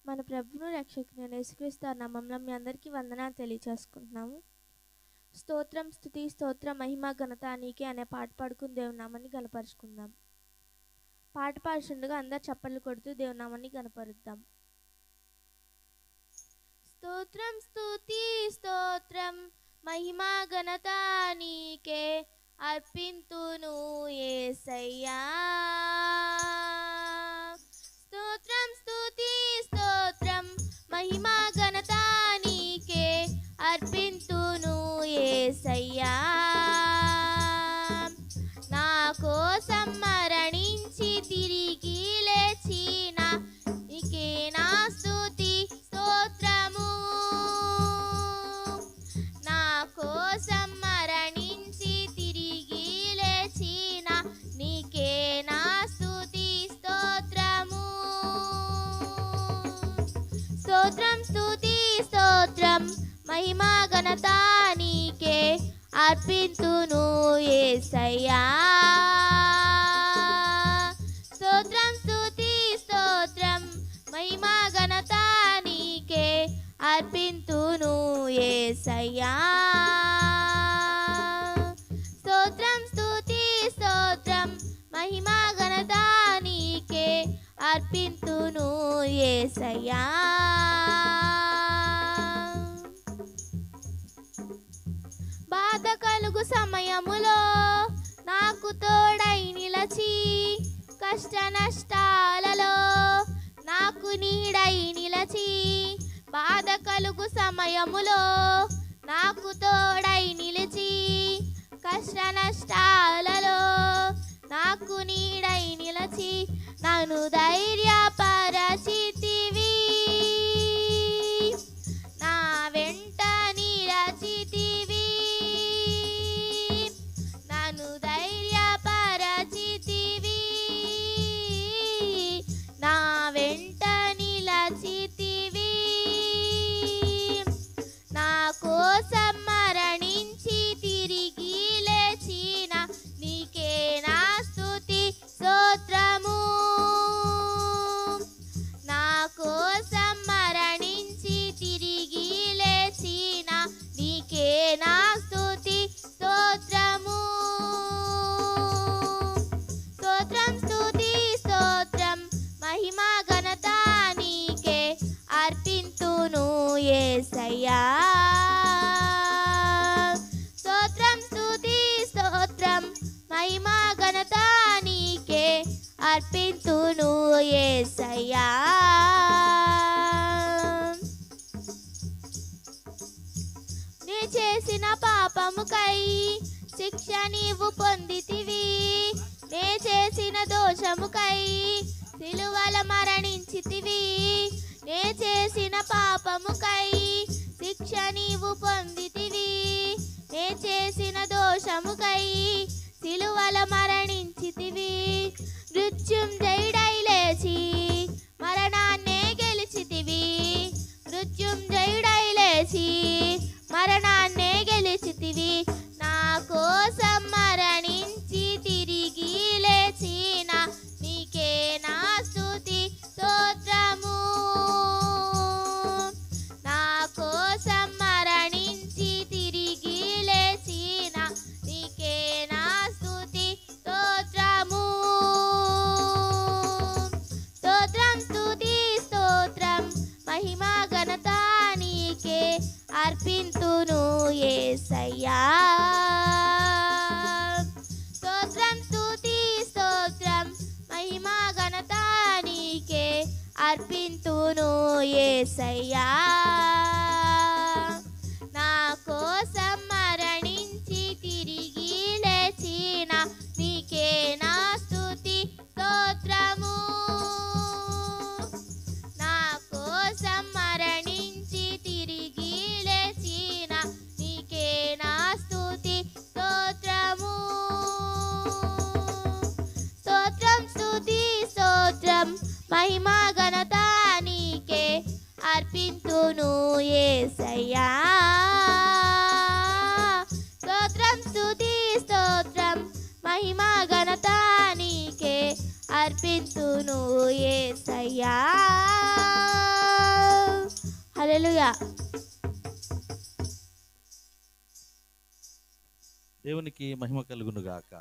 మన ప్రభువును రక్షకుడైన యేసుక్రీస్తు నామములో మీ అందరికీ వందనాలు తెలియచేసుకుంటున్నాము. స్తోత్రం స్తుతి స్తోత్రం మహిమ ఘనత నీకే అనే పాట పాడుకుని దేవుని నామాన్ని గణపరుచుకుందాం. పాట పాడుచుండగా అందరు చప్పట్లు కొడుతూ దేవుని నామాన్ని గణపరుద్దాం. స్తోత్రం స్తుతి స్తోత్రం మహిమ ఘనత నీకే అర్పింతును యేసయ్యా. స్తోత్రం స్తుతి స్తోత్రం మహిమ ఘనత నీకే అర్పింతును యేసయ్యా. నా కోసం మరణించి తిరిగి లేచిన నీకే నా స్తుతి స్తోత్రము. నా కోసం మరణించి తిరిగి లేచిన నీకే నా స్తుతి స్తోత్రము. స్తోత్రం స్తుతి స్తోత్రం మహిమ ఘనత నీకే అర్పింతును యేసయ్యా. స్తోత్రం స్తుతి స్తోత్రం మహిమ ఘనత నీకే అర్పింతును యేసయ్యా. స్తోత్రం స్తుతి స్తోత్రం మహిమ ఘనత నీకే అర్పింతును యేసయ్యా. బాధ కలుగు సమయములో నాకు తోడై నిలచి, కష్ట నష్టాలలో నాకు నీడై నిలచి. బాధ కలుగు సమయములో నాకు తోడై నిలిచి, కష్ట నష్టాలలో నాకు నీడై నిలచి. నన్ను ధైర్యపరచితివి, నా వెంట నిలచితివి. నన్ను ధైర్యపరచితివి, నా వెంట నిలచితివి. నా కోసం మరణించి తిరిగి లేచిన నీకే నా స్తుతి స్తోత్రము. నా కోసం మరణించి తిరిగి లేచిన నీకే నా స్తుతి స్తోత్రము. స్తోత్రం స్తుతి స్తోత్రం మహిమ ఘనత నీకే అర్పింతును యేసయ్యా. స్తోత్రం స్తుతి స్తోత్రం మహిమ ఘనత నీకే అర్పింతును యేసయ్యా. నే చేసిన పాపముకై శిక్ష నీవు పొందితివి, నే చేసిన దోషముకై సిలువల మరణించితివి. నే చేసిన పాపముకై శిక్ష నీవు పొందితివి, నే చేసిన దోషముకై సిలువల మరణించితివి. మృత్యుంజయుడై లేచి మరణాన్నే గెలిచితివి, మృత్యుంజయుడై లేచి మరణాన్నే గెలిచితివి. నా కోసం మరణించి తిరిగి లేచిన నీకే నా స్తుతి స్తోత్రము. నా కోసం మరణించి తిరిగి లేచిన నీకే నా స్తుతి స్తోత్రము. స్తోత్రం స్తుతి స్తోత్రం మహిమ ఘనత నీకే అర్పింతును యేసయ్యా. స్తోత్రం స్తుతి స్తోత్రం మహిమ ఘనత నీకే అర్పింతును యేసయ్యా. నా కోసం మరణించి తిరిగి లేచిన నీకే నా స్తుతి స్తోత్రము. నా కోసం మరణించి తిరిగి లేచిన నీకే నా స్తుతి స్తోత్రము. స్తోత్రం స్తుతి స్తోత్రం మహిమ ఘనత నీకే అర్పింతును యేసయ్యా. స్తోత్రం స్తుతి స్తోత్రం మహిమ ఘనత నీకే అర్పింతును యేసయ్యా. హల్లెలూయా. దేవునికి మహిమ కలుగును గాక.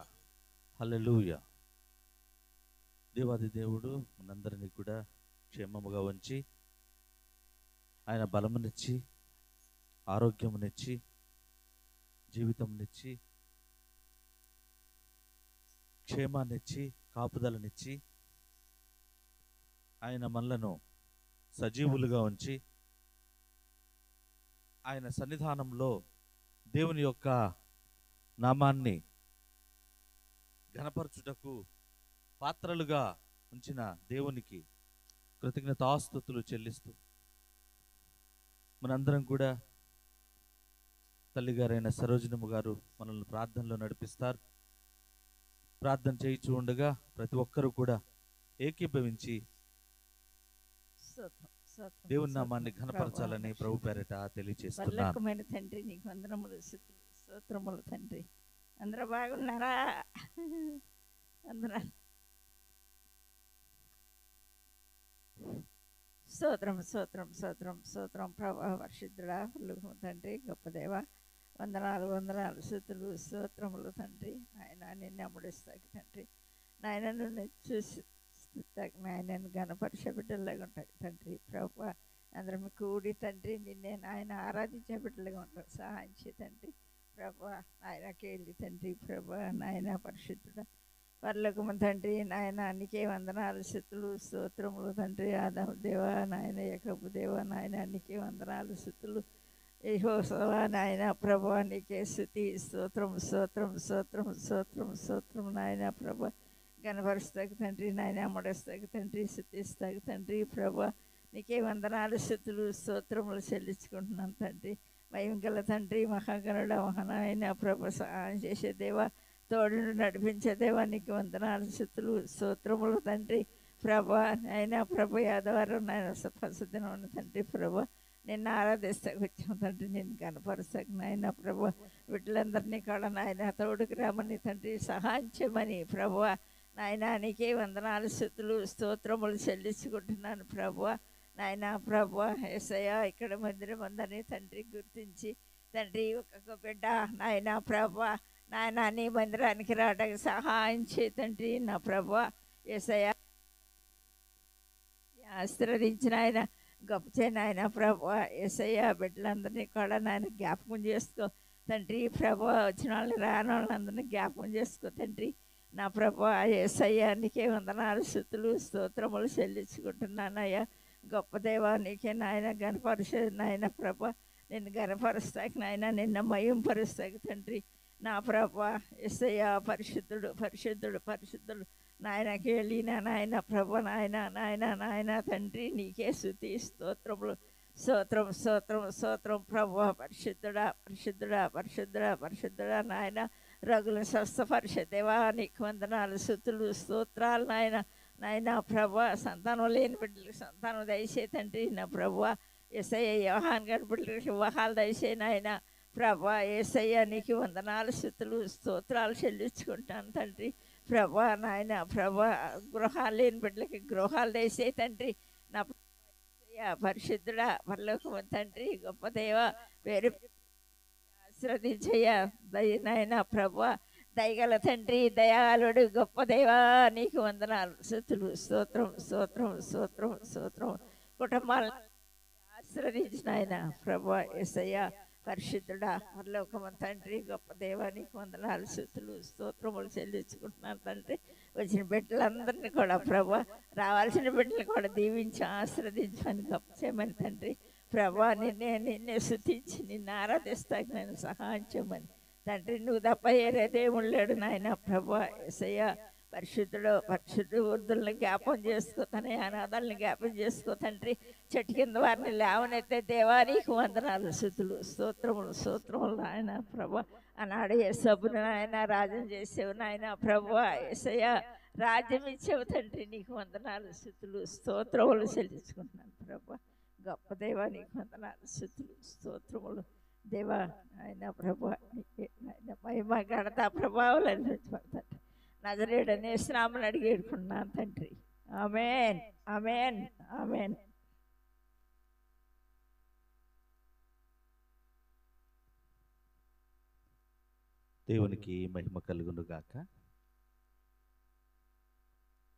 హల్లెలూయా. దేవాది దేవుడు మనందరినీ కూడా క్షేమముగా ఉంచి ఆయన బలమునిచ్చి ఆరోగ్యమునిచ్చి జీవితంనిచ్చి క్షేమాన్నిచ్చి కాపుదలనిచ్చి ఆయన మనలను సజీవులుగా ఉంచి ఆయన సన్నిధానంలో దేవుని యొక్క నామాన్ని ఘనపరచుటకు పాత్రలుగా ఉంచిన దేవునికి కృతజ్ఞతాస్తుతులు చెల్లిస్తూ మనందరం కూడా తల్లిగారైన సరోజినమ్మ గారు మనల్ని ప్రార్థనలో నడిపిస్తారు. ప్రార్థన చేయించు ఉండగా ప్రతి ఒక్కరూ కూడా ఏకీభవించి దేవుని నామాన్ని ఘనపరచాలని ప్రభు పేరిట తెలియజేస్తున్నాను. తండ్రి నీకు వందనములు స్తోత్రములు తండ్రి. అందరూ బాగున్నారా? అందరూ స్తోత్రం స్తోత్రం స్తోత్రం స్తోత్రం ప్రభా పరిశుద్ధుడా తండ్రి గొప్ప దేవ వందనాలు వందనాలు స్తుతులు స్తోత్రములు తండ్రి. ఆయన నిన్ను అమ్ముడిస్తాకు తండ్రి. నాయనను చూసి నాయనను ఘనపరిచే బిడ్డలాగా ఉంటాయి తండ్రి. ప్రభా అందరం కూడి తండ్రి నిన్నే నాయన ఆరాధించే బిడ్డలుగా ఉంటారు. సహాయం చేయ తండ్రి. ప్రభా నాయనకి వెళ్ళి తండ్రి. ప్రభా నాయన పరిశుద్ధుడా పరలోకము తండ్రి నాయన నీకే వందనాలు స్తుతులు స్తోత్రములు తండ్రి. ఆదాము దేవా నాయన యాకోబు దేవా నాయన నీకే వందనాలు స్తుతులు. యెహోవా నాయన ప్రభా నీకే స్తుతి స్తోత్రం స్తోత్రం స్తోత్రం స్తోత్రం స్తోత్రం నాయన ప్రభా గణపరుస్తాకు తండ్రి. నాయన అమ్మడస్తాకు తండ్రి. స్తుతిస్తాకు తండ్రి. ప్రభా నీకే వందనాలు స్తుతులు స్తోత్రములు చెల్లించుకుంటున్నాను తండ్రి. మహిమగల తండ్రి మహాగణుడ మహానాయన ప్రభ సహాయం చేసే దేవా తోడును నడిపించే దేవా నీకు వందనాలు స్తుతులు స్తోత్రములు తండ్రి. ప్రభా నాయన ప్రభ యాదవారం నాయన పసుదినం ఉన్న తండ్రి. ప్రభా నిన్ను ఆరాధిస్తాకు వచ్చాము తండ్రి. నిన్ను కనపరుస్తాకు నాయన ప్రభా వీటిలందరినీ కూడా నాయన తోడుకు రామని తండ్రి. సహాయం చేయమని ప్రభా నాయన నీకే వందనాలు స్తుతులు స్తోత్రములు చెల్లించుకుంటున్నాను ప్రభా. నాయన ప్రభా యేసయ్య ఇక్కడ మందిరం ఉందని తండ్రి గుర్తించి తండ్రి ఒక్కొక్క బిడ్డ నాయన ప్రభా నాయన నీ మందిరానికి రావడానికి సహాయం చేయ తండ్రి. నా ప్రభా యేసయ్య ఆశీర్వదించిన ఆయన గొప్ప చేయని ఆయన ప్రభా యేసయ్య బిడ్డలందరినీ కూడా నాయన జ్ఞాపకం చేసుకో తండ్రి. ప్రభా వచ్చిన వాళ్ళని రాని వాళ్ళందరినీ జ్ఞాపకం చేసుకో తండ్రి. నా ప్రభా యేసయ్య నీకే వందనాలు స్తుతులు స్తోత్రములు చెల్లించుకుంటున్నానయ్యా. గొప్ప దేవా నీకే నాయన గణపరిచే నాయన ప్రభా నిన్ను గణపరుస్తాకు నాయన నిన్ను మయంపరుస్తాకు తండ్రి. నా ప్రభా యేసయ్య పరిశుద్ధుడు పరిశుద్ధుడు పరిశుద్ధుడు నాయనకి వెళ్ళిన నాయన ప్రభ నాయన నాయన నాయన తండ్రి నీకే స్తుతి స్తోత్రములు స్తోత్రం స్తోత్రం స్తోత్రం. ప్రభా పరిశుద్ధుడా పరిశుద్ధుడా పరిశుద్ధుడా పరిశుద్ధుడా నాయన రగుల స్వస్థపరిచే దేవా నీకు వందనాలు స్తుతులు స్తోత్రాలు నాయన. నాయన ప్రభా సంతానం లేని బిడ్డలకు సంతానం దయచే తండ్రి. నా ప్రభా యేసయ్య యోహాన్ గారి బిడ్డలకి వివాహాలు దయచే నాయన ప్రభా. యేసయ్య నీకు వందనాలు స్తుతులు స్తోత్రాలు చెల్లించుకుంటాను తండ్రి. ప్రభా నాయన ప్రభా గృహాలు లేని బిడ్డలకి గృహాలు దయచే తండ్రి. నా పరిశుద్ధుడా పరలోకము తండ్రి గొప్ప దేవ పేరు ఆశీర్వదించయ్యా నాయన ప్రభా దయగల తండ్రి దయాళుడు గొప్ప దేవా నీకు వందనాలు స్తుతులు స్తోత్రం స్తోత్రం స్తోత్రం స్తోత్రం. కుటుంబాలను ఆశీర్వదించిన ఆయన ప్రభా యేసయ్య పరిశుద్ధుడా పరలోకము తండ్రి గొప్ప దేవా నీకు వందనాలు స్తుతులు స్తోత్రములు చెల్లించుకుంటున్నాను తండ్రి. వచ్చిన బిడ్డలందరినీ కూడా ప్రభా రావాల్సిన బిడ్డలు కూడా దీవించి ఆశీర్వదించమని గొప్ప చేయమని తండ్రి. ప్రభా నిన్నే స్తుతించి నిన్ను ఆరాధిస్తాకు నేను సహాయం చేయమని తండ్రి. నువ్వు తప్ప ఏరే దేవుడు లేడు నాయన ప్రభా యేసయ్య పరిశుద్ధుడు పరిశుద్ధ వృద్ధుల్ని జ్ఞాపం చేసుకో తన అనాథాలని జ్ఞాపం చేసుకో తండ్రి. చెట్టు కింద వారిని లేవనైతే దేవా నీకు వందనాలు స్తుతులు స్తోత్రములు స్తోత్రములు నాయన ప్రభా. ఆనాడు యేసబ్బును నాయన రాజ్యం చేసేవు నాయన ప్రభా యేసయ్య రాజ్యం ఇచ్చేవు తండ్రి. నీకు వందనాలు స్తుతులు స్తోత్రములు చెల్లించుకుంటున్నాను ప్రభా. గొప్ప దేవా నీకు వందనాలు స్తుతులు స్తోత్రములు దేవా ఆయన ప్రభా. ఆయన మహిమ ఘనత ప్రభావాలు అనిపించబడతాడు. నజరేయుడనే శ్రామను అడిగి వేడుకుంటున్నాను తండ్రి. ఆమేన్ ఆమేన్ ఆమేన్. దేవునికి మహిమ కలుగును గాక.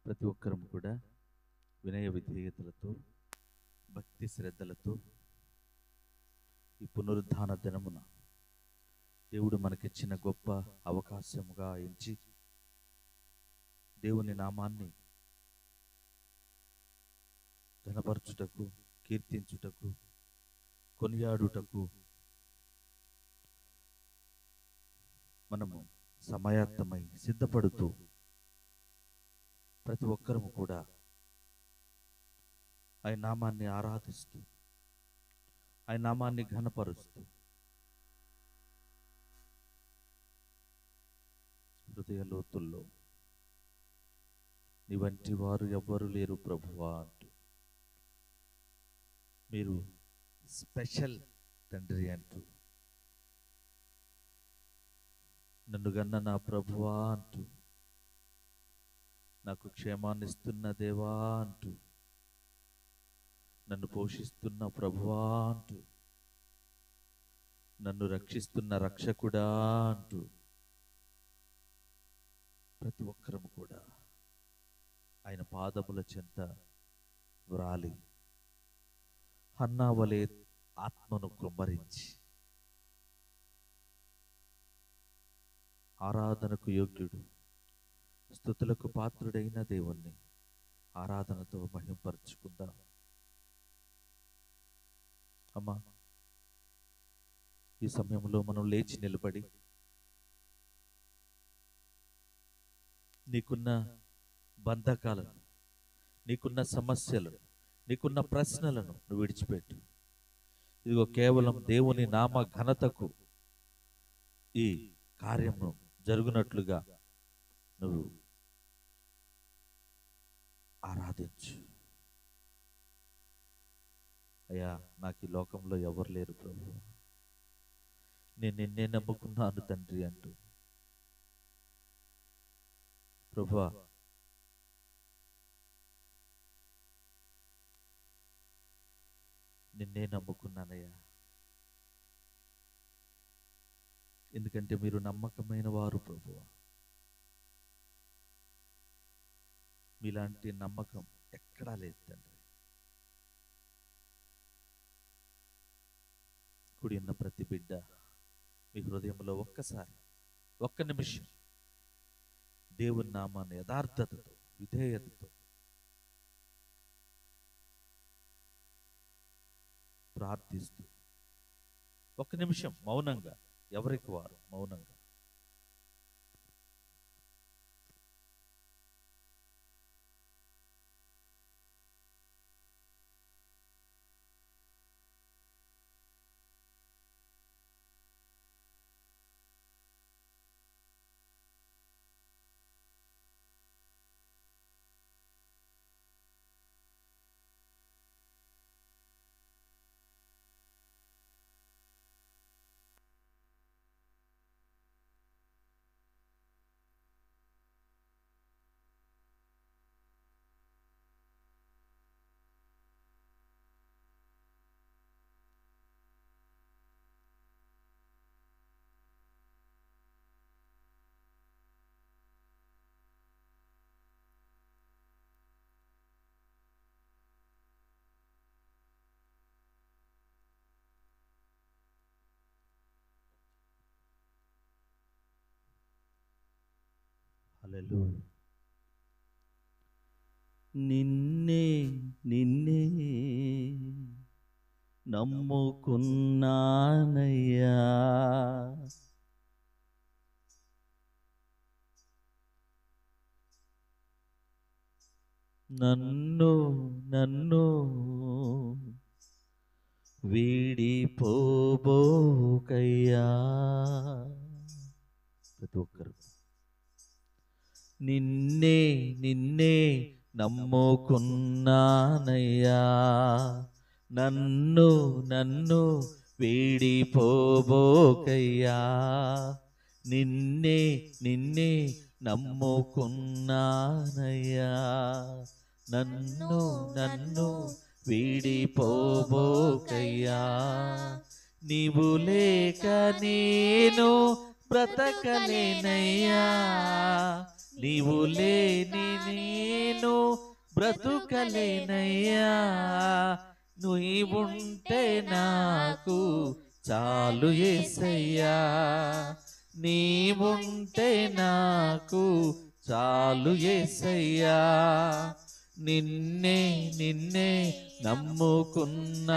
ప్రతి ఒక్కరం కూడా వినయ విధేయతలతో, భక్తి శ్రద్ధలతో ఈ పునరుద్ధాన దినమున దేవుడు మనకిచ్చిన గొప్ప అవకాశముగా ఎంచి దేవుని నామాన్ని ఘనపరచుటకు, కీర్తించుటకు, కొనియాడుటకు మనము సమయాత్తమై సిద్ధపడుతూ ప్రతి ఒక్కరము కూడా ఆయన నామాన్ని ఆరాధిస్తూ, ఆయన నామాన్ని ఘనపరుస్తూ హృదయ లోతుల్లో నీ వంటి వారు ఎవ్వరు లేరు ప్రభువా అంటూ, మీరు స్పెషల్ తండ్రి అంటూ, నన్ను గన్న నా ప్రభువా అంటూ, నాకు క్షేమాన్ని ఇస్తున్న దేవా అంటూ, నన్ను పోషిస్తున్న ప్రభువా అంటూ, నన్ను రక్షిస్తున్న రక్షకుడా అంటూ ప్రతి ఒక్కరము కూడా ఆయన పాదముల చెంత వ్రాలి హన్నా వలె ఆత్మను కృమ్మరించి ఆరాధనకు యోగ్యుడు, స్తుతులకు పాత్రుడైన దేవుణ్ణి ఆరాధనతో మహింపరచుకుందాం. అమ్మా, ఈ సమయంలో మనం లేచి నిలబడి నీకున్న బంధకాలను, నీకున్న సమస్యలను, నీకున్న ప్రశ్నలను నువ్వు విడిచిపెట్టు. ఇదిగో కేవలం దేవుని నామ ఘనతకు ఈ కార్యము జరుగునట్లుగా నువ్వు ఆరాధించు. అయ్యా, నాకు ఈ లోకంలో ఎవరు లేరు ప్రభు, నేను నిన్నే నమ్ముకున్నాను తండ్రి అంటూ, ప్రభువా నిన్నే నమ్ముకున్నానయ్యా, ఎందుకంటే మీరు నమ్మకమైన వారు ప్రభువా. మీలాంటి నమ్మకం ఎక్కడా లేదు తండ్రి. కూడి ఉన్న ప్రతి బిడ్డ మీ హృదయంలో ఒక్కసారి, ఒక్క నిమిషం దేవుని నామాన్ని యథార్థతతో, విధేయతతో ప్రార్థిస్తూ ఒక్క నిమిషం మౌనంగా, ఎవరికి వారు మౌనంగా హల్లెలూయా. నిన్నే నిన్నే నమ్ముకున్నానయ్యా, నన్ను నన్ను వీడిపోబోకయ్యా. ప్రతి ఒక్కరు నిన్నే నిన్నే నమ్ముకున్నానయ్యా, నన్ను నన్ను వీడిపోబోకయ్యా. నిన్నే నిన్నే నమ్ముకున్నానయ్యా, నన్ను నన్ను వీడిపోబోకయ్యా. నీవు లేక నేను బ్రతకలేనయ్యా, నీవు లేని నేను బ్రతుకలేనయ్యా, నీవుంటే నాకు చాలు యేసయ్యా, నీవుంటే నాకు చాలు యేసయ్యా, నిన్నే నిన్నే నమ్ముకున్నానయ్యా,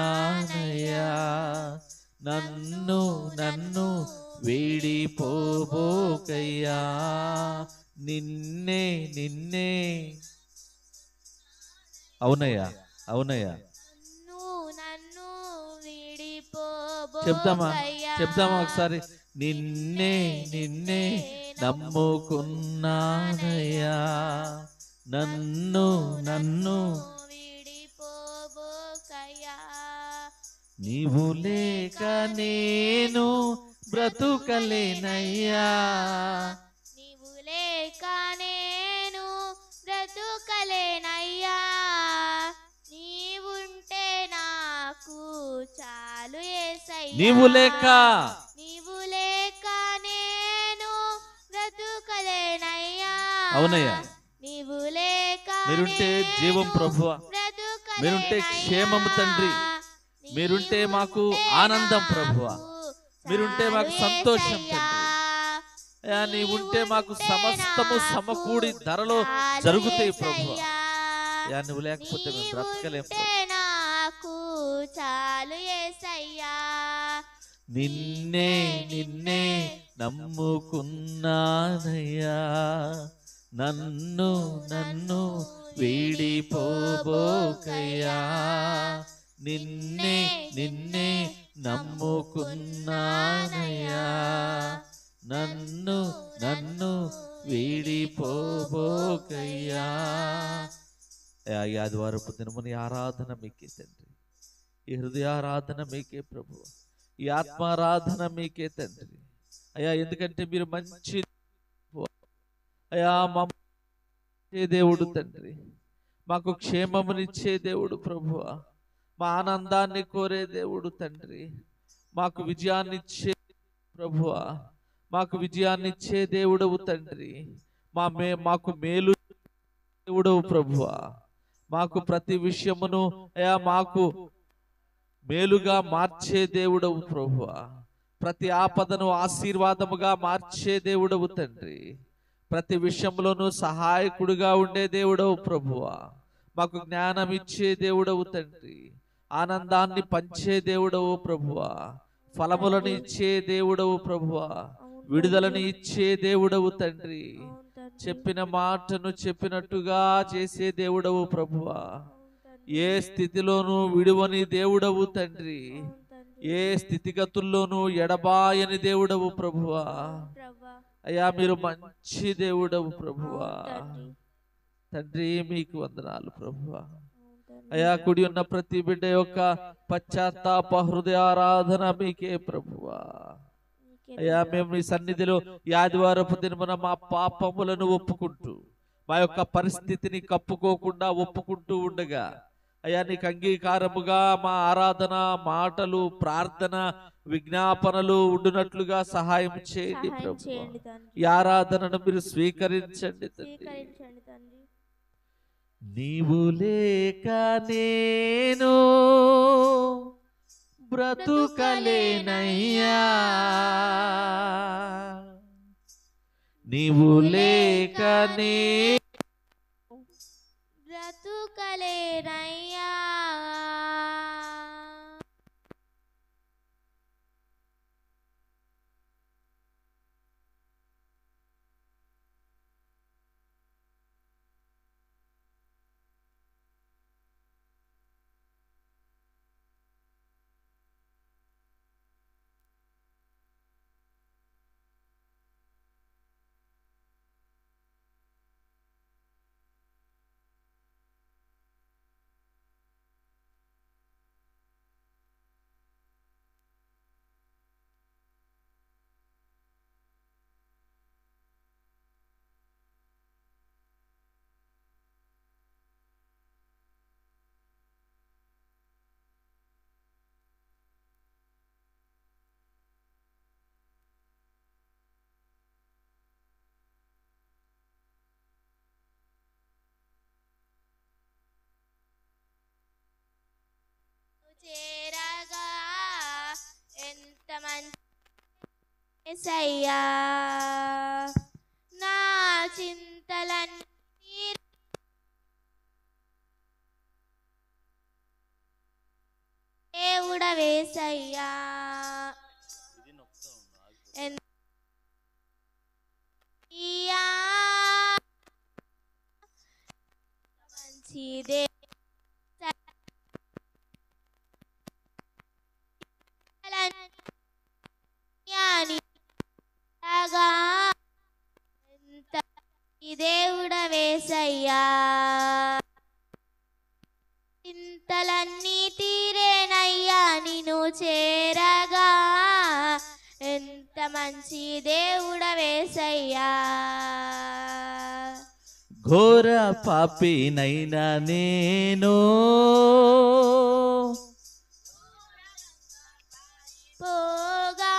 నన్ను నన్ను వీడిపోబోకయ్యా, నిన్నే నిన్నే. అవునయ్యా, అవునయ్యా. నన్ను చెప్దామా వీడిపోబోకయ్యా, చెప్దామా ఒకసారి. నిన్నే నిన్నే నమ్ముకున్నానయ్యా, నన్ను నన్ను వీడిపోబోకయ్యా, నీవు లేక నేను బ్రతుకలేనయ్యా, నీవు లేక నేను బ్రతుకలేనయ్యా, నీవుంటే నాకు చాలు యేసయ్యా, నీవు లేక నీవు లేక నేను బ్రతుకలేనయ్యా. అవునయ్యా, నీవు లేక మీరుంటే జీవం ప్రభువా, మీరుంటే క్షేమము తండ్రి, మీరుంటే మాకు ఆనందం ప్రభువా, మీరుంటే మాకు సంతోషం తండ్రి. అయ్యా నీవుంటే మాకు సమస్తము సమకూడి ధరలో జరుగుతాయి ప్రభువా. అయ్యా నువ్వు లేకపోతే మేము బ్రతకలేం ప్రభువా. నాకు చాలు యేసయ్యా, నిన్నే నిన్నే నమ్ముకున్నానయ్యా, నన్ను నన్ను వీడిపోబోకయ్యా, నిన్నే నిన్నే నమ్ముకున్నానయ్యా, నన్ను నన్ను వీడిపోబోకయ్యా. ఈ ఆదివారపు దినముని ఆరాధన మీకే తండ్రి, ఈ హృదయారాధన మీకే ప్రభు, ఈ ఆత్మారాధన మీకే తండ్రి. అయ్యా ఎందుకంటే మీరు మంచి అయ్యా మమ్మల్ని దేవుడు తండ్రి, మాకు క్షేమమునిచ్చే దేవుడు ప్రభువా, మా ఆనందాన్ని కోరే దేవుడు తండ్రి, మాకు విజయాన్నిచ్చే ప్రభువా, మాకు విజయాన్నిచ్చే దేవుడవు తండ్రి, మాకు మేలు దేవుడవు ప్రభువా, మాకు ప్రతి విషయమును అయ్యా మాకు మేలుగా మార్చే దేవుడవు ప్రభువా, ప్రతి ఆపదను ఆశీర్వాదముగా మార్చే దేవుడవు తండ్రి, ప్రతి విషయంలోనూ సహాయకుడిగా ఉండే దేవుడవు ప్రభువా, మాకు జ్ఞానం ఇచ్చే దేవుడవు తండ్రి, ఆనందాన్ని పంచే దేవుడవు ప్రభువా, ఫలములను ఇచ్చే దేవుడవు ప్రభువా, విడుదలను ఇచ్చే దేవుడవు తండ్రి, చెప్పిన మాటను చెప్పినట్టుగా చేసే దేవుడవు ప్రభువా, ఏ స్థితిలోనూ విడువని దేవుడవు తండ్రి, ఏ స్థితిగతుల్లోనూ ఎడబాయని దేవుడవు ప్రభువా. అయ్యా మీరు మంచి దేవుడవు ప్రభువా తండ్రి, మీకు వందనాలు ప్రభువా. అయ్యా కుడి ఉన్న ప్రతి బిడ్డ యొక్క పశ్చాత్తాప హృదయారాధన మీకే ప్రభువా. అయ్యా మేము మీ సన్నిధిలో ఈ ఆదివారపు దినమున మా పాపములను ఒప్పుకుంటూ, మా యొక్క పరిస్థితిని కప్పుకోకుండా ఒప్పుకుంటూ ఉండగా, అయ్యా నీకు అంగీకారముగా మా ఆరాధన మాటలు ప్రార్థన విజ్ఞాపనలు ఉండునట్లుగా సహాయం చేయండి ప్రభువా. ఈ ఆరాధనను మీరు స్వీకరించండి తండ్రి. నీవు లేక నేను బ్రతుకలేనయ్యా, నీవు లేక బ్రతుకలేనయ్యా, యేసయ్యా నా చింతలన్నీ దేవుడవేసయ్యా మంచిదే దేవుడవేసయ్యా చింతలన్నీ తీరేనయ్యా నిన్ను చేరగా ఎంత మంచి దేవుడవేసయ్యా ఘోర పాపినైనా నేను పోగా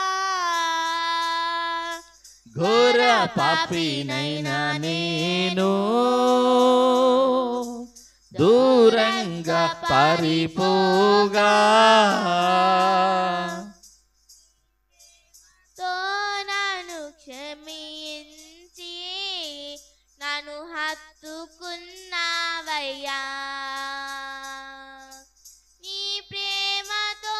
ఘోర పాపినైనా నేను దూరంగా పారిపోగా నన్ను క్షమించి నన్ను హత్తుకున్నావయ్యా నీ ప్రేమతో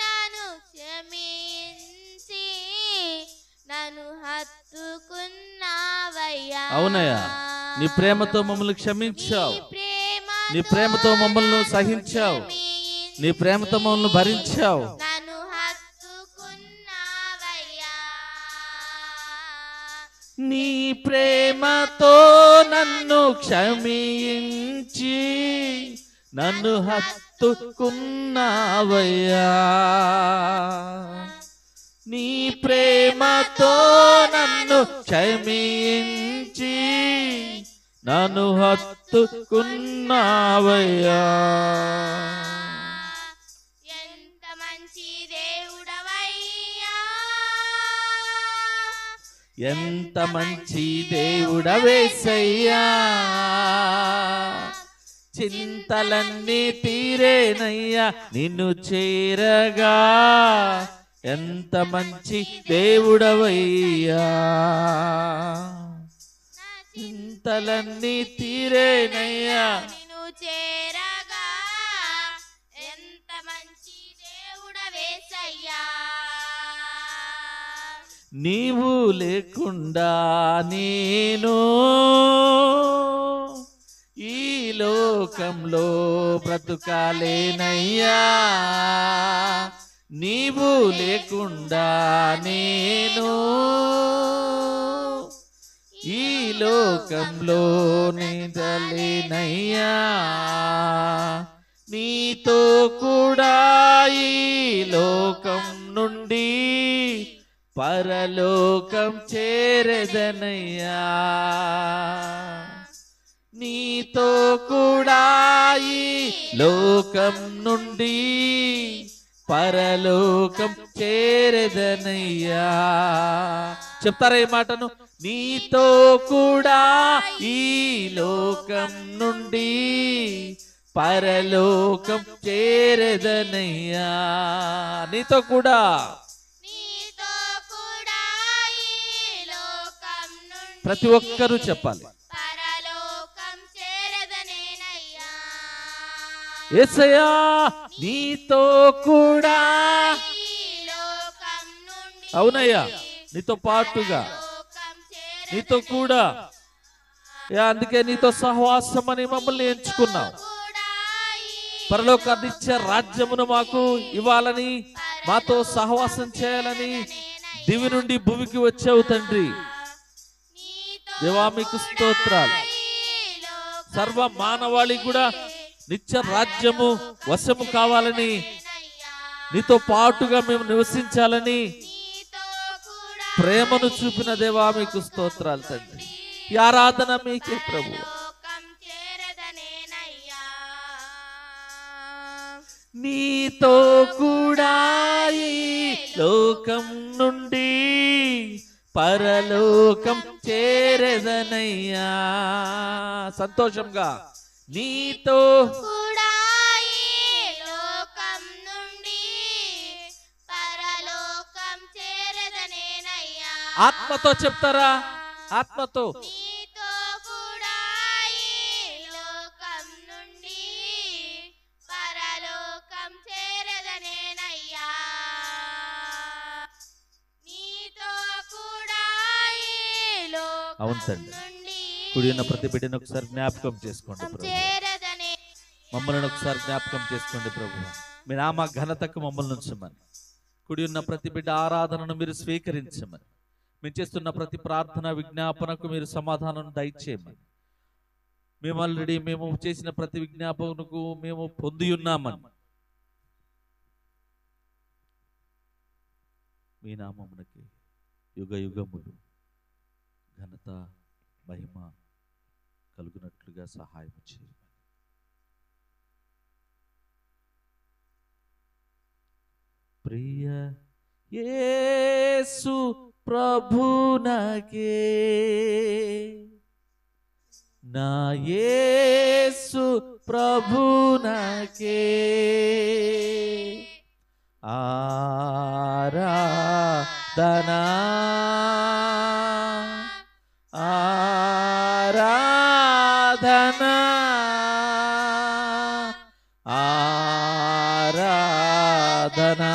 నన్ను క్షమించి నన్ను హత్తుకున్నావయ్యా అవునయ్యా నీ ప్రేమతో మమ్మల్ని క్షమించావు నీ ప్రేమతో మమ్మల్ని సహించావు నీ ప్రేమతో మమ్మల్ని భరించావు నన్ను హత్తుకున్నావయ్యా నీ ప్రేమతో నన్ను క్షమించి నన్ను హత్తుకున్నావయ్యా నీ ప్రేమతో నన్ను క్షమించి నన్ను హత్తుకున్నావయ్యా ఎంత మంచి దేవుడవయ్యా ఎంత మంచి దేవుడవేసయ్యా చింతలన్నీ తీరేనయ్యా నిన్ను చేరగా ఎంత మంచి దేవుడవయ్యా చింతలన్నీ తీరేనయ్యా నిన్ను చేరగా ఎంత మంచి దేవుడవేసయ్యా నీవు లేకుండా నేను ఈ లోకంలో బ్రతుకాలేనయ్యా నీవు లేకుండా నేను ఈ లోకంలో నిదలేనయ్యా నీతో కూడా ఈ లోకం నుండి పరలోకం చేరెదనయ్యా నీతో కూడా ఈ లోకం నుండి పరలోకం చేరెదనయ్యా చెప్తారా ఈ మాటను నీతో కూడా ఈ లోకం నుండి పరలోకం చేరెదనయ్యా నీతో కూడా ప్రతి ఒక్కరూ చెప్పాలి పరలోకం చేరదనేనయ్యా యేసయ్యా నీతో కూడా అవునయ్యా నీతో పాటుగా నీతో కూడా అందుకే నీతో సహవాసం అని మమ్మల్ని ఎంచుకున్నావు పరలోకాన్నిచ్చే రాజ్యమును మాకు ఇవ్వాలని మాతో సహవాసం చేయాలని దివి నుండి భూమికి వచ్చావు తండ్రి దేవా మీకు స్తోత్రాలు సర్వ మానవాళి కూడా నిత్య రాజ్యము వశము కావాలని నీతో పాటుగా మేము నివసించాలని ప్రేమను చూపిన దేవా మీకు స్తోత్రాలు తండ్రి ఈ ఆరాధన మీకే ప్రభు నీతో కూడా ఈ లోకం నుండి పరలోకం చేరెదనయ్యా సంతోషంగా నీతో కూడా ఈ లోకం నుండి పరలోకం చేరదనేనయ్యా ఆత్మతో చెప్తారా? ఆత్మతో. నీతో కూడా ఈ లోకం నుండి పరలోకం చేరదనేనయ్యా. నీతో కూడా ఈ లోకం అవును తండ్రి. నుండి కుడి ఉన్న ప్రతి బిడ్డను ఒకసారి జ్ఞాపకం చేసుకోండి ప్రభు. చేరదనే మమ్మల్ని ఒకసారి జ్ఞాపకం చేసుకోండి ప్రభు. మీ నామ ఘనతకు మమ్మల్ని ఉంచమని. కుడి ఉన్న ప్రతి బిడ్డ ఆరాధనను మీరు స్వీకరించమని. మేము చేస్తున్న ప్రతి ప్రార్థన విజ్ఞాపనకు మీరు సమాధానం దయచేయమని. మేము ఆల్రెడీ మేము చేసిన ప్రతి విజ్ఞాపనకు మేము పొంది ఉన్నామని మీ నామమునకి యుగ యుగములు ఘనత మహిమ కలుగునట్లుగా సహాయం చేయమని. ప్రియ యేసు ప్రభునకే నా యేసు ప్రభునకే ఆరాధనా ఆరాధనా ఆరాధనా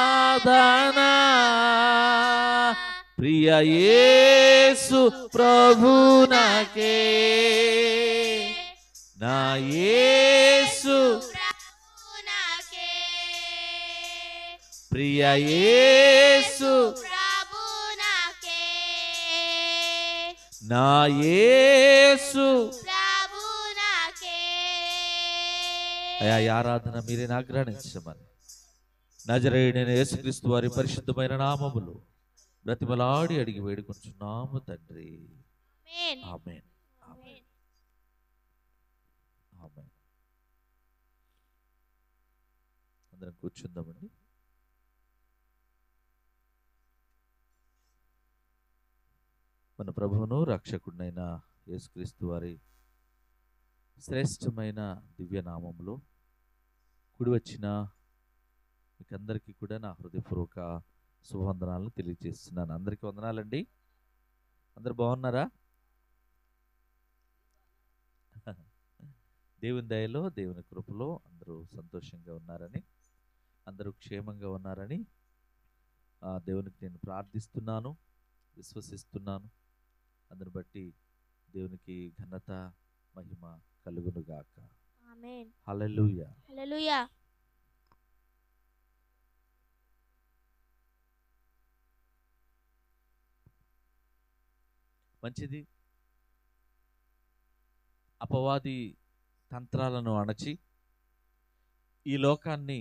ఆరాధనా ప్రియ యేసు ప్రభునకే నా యేసు ప్రభునకే ప్రియ యేసు ప్రభునకే నా యేసు. ప్రభునకే అయా ఈ ఆరాధన మీరే ఆగ్రహించమని నజరేయుడైన యేసుక్రీస్తు వారి పరిశుద్ధమైన నామములో బ్రతిమలాడి అడిగి వేడుకొంచున్నాము తండ్రి. ఆమేన్. ఆమేన్. ఆమేన్. ఆమేన్. అందరం కూర్చుందామండి. మన ప్రభువును రక్షకుడినైన యేసుక్రీస్తు వారి శ్రేష్టమైన దివ్య నామములో కూడి వచ్చిన మీకందరికీ కూడా నా హృదయపూర్వక శుభవందనాలను తెలియజేస్తున్నాను. అందరికీ వందనాలండి. అందరు బాగున్నారా? దేవుని దయలో దేవుని కృపలో అందరూ సంతోషంగా ఉన్నారని, అందరూ క్షేమంగా ఉన్నారని దేవునికి నేను ప్రార్థిస్తున్నాను, విశ్వసిస్తున్నాను. అందుని బట్టి దేవునికి ఘనత మహిమ కలుగునుగాక. ఆమేన్. హల్లెలూయా. హల్లెలూయా. మంచిది. అపవాది తంత్రాలను అణచి ఈ లోకాన్ని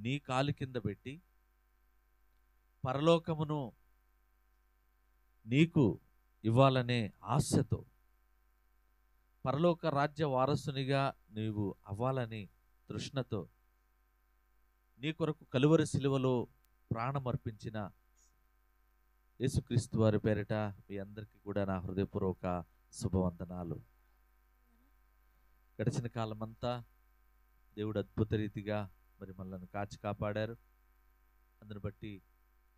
నీ కాలి కింద పెట్టి పరలోకమును నీకు ఇవ్వాలనే ఆశతో, పరలోక రాజ్య వారసునిగా నీవు అవ్వాలని తృష్ణతో నీ కొరకు కలువరి శిలువలో ప్రాణమర్పించిన యేసుక్రీస్తు వారి పేరిట మీ అందరికీ కూడా నా హృదయపూర్వక శుభవందనాలు. గడిచిన కాలమంతా దేవుడు అద్భుత రీతిగా మరి మనల్ని కాచి కాపాడారు. అందుని బట్టి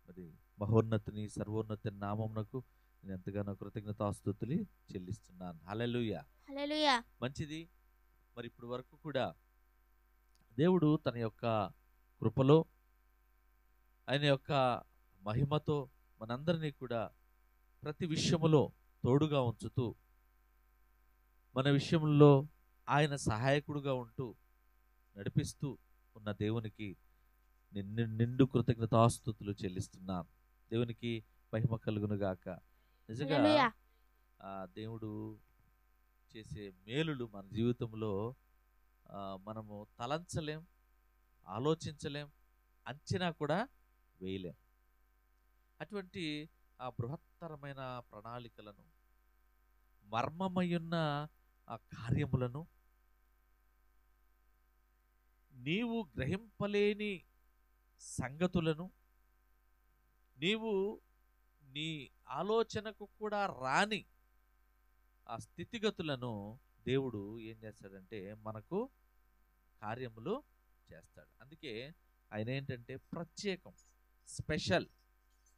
మరి మహోన్నతిని సర్వోన్నతి నామమునకు నేను ఎంతగానో కృతజ్ఞతాస్తుతులు చెల్లిస్తున్నాను. హల్లెలూయా. హల్లెలూయా. మంచిది. మరి ఇప్పుడు వరకు కూడా దేవుడు తన యొక్క కృపలో ఆయన యొక్క మహిమతో మనందరినీ కూడా ప్రతి విషయములో తోడుగా ఉంచుతూ మన విషయంలో ఆయన సహాయకుడుగా ఉంటూ నడిపిస్తూ ఉన్న దేవునికి నిండు కృతజ్ఞతాస్తుతులు చెల్లిస్తున్నాను. దేవునికి మహిమ కలుగునుగాక. నిజంగా హల్లెలూయా. దేవుడు చేసే మేలులు మన జీవితంలో మనము తలంచలేం, ఆలోచించలేం, అంచనా కూడా వేయలేం. అటువంటి ఆ బృహత్తరమైన ప్రణాళికలను, మర్మమయ్యున్న ఆ కార్యములను, నీవు గ్రహింపలేని సంగతులను, నీవు నీ ఆలోచనకు కూడా రాని ఆ స్థితిగతులను దేవుడు ఏం చేస్తాడంటే మనకు కార్యములు చేస్తాడు. అందుకే ఆయన ఏంటంటే ప్రత్యేకం, స్పెషల్.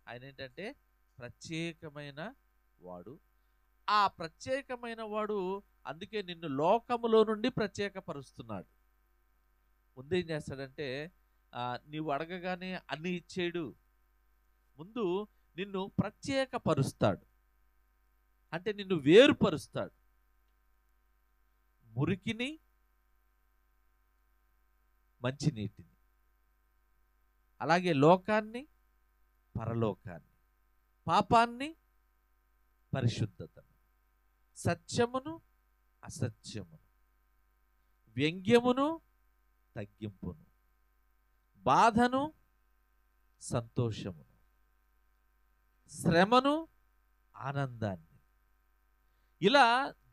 ఆయన ఏంటంటే ప్రత్యేకమైన వాడు. ఆ ప్రత్యేకమైన వాడు అందుకే నిన్ను లోకములో నుండి ప్రత్యేకపరుస్తున్నాడు. ముందేం చేస్తాడంటే నీవు అడగగానే అన్ని ఇచ్చేడు. ముందు నిన్ను ప్రత్యేకపరుస్తాడు, అంటే నిన్ను వేరుపరుస్తాడు. మురికిని, మంచినీటిని, అలాగే లోకాన్ని, పరలోకాన్ని, పాపాన్ని, పరిశుద్ధతను, సత్యమును, అసత్యమును, వ్యంగ్యమును, తగ్గింపును, బాధను, సంతోషమును, శ్రమను, ఆనందాన్ని. ఇలా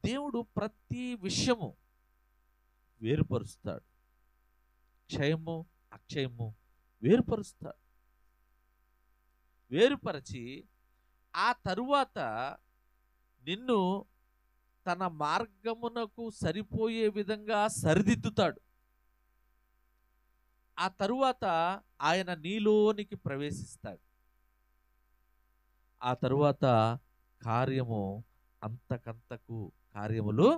దేవుడు ప్రతి విషయము వేరుపరుస్తాడు. క్షయము, అక్షయము వేరుపరుస్తాడు. వేరుపరిచి ఆ తరువాత నిన్ను తన మార్గమునకు సరిపోయే విధంగా సరిదిద్దుతాడు. ఆ తరువాత ఆయన నీలోనికి ప్రవేశిస్తాడు. ఆ తరువాత కార్యము అంతకంతకు కార్యములు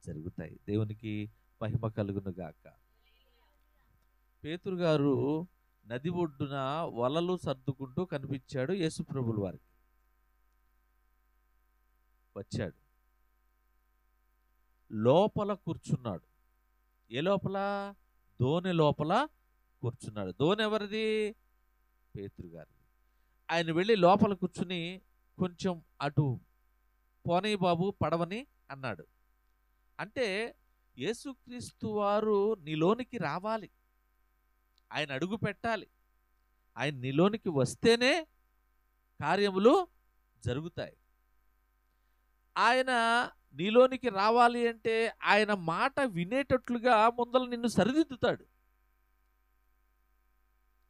జరుగుతాయి. దేవునికి మహిమ కలుగును గాక. పేతురు గారు నది ఒడ్డున వలలు సర్దుకుంటూ కనిపించాడు యేసుప్రభుల వారికి. వచ్చాడు, లోపల కూర్చున్నాడు. ఏ లోపల? దోణి లోపల కూర్చున్నాడు. దోణి ఎవరిది? పేతురు గారిది. ఆయన వెళ్ళి లోపల కూర్చుని కొంచెం అటు పోనీ బాబు పడవని అన్నాడు. అంటే యేసుక్రీస్తు వారు నీలోనికి రావాలి, ఆయన అడుగు పెట్టాలి. ఆయన నీలోనికి వస్తేనే కార్యములు జరుగుతాయి. ఆయన నీలోనికి రావాలి అంటే ఆయన మాట వినేటట్లుగా ముందర నిన్ను సరిదిద్దుతాడు.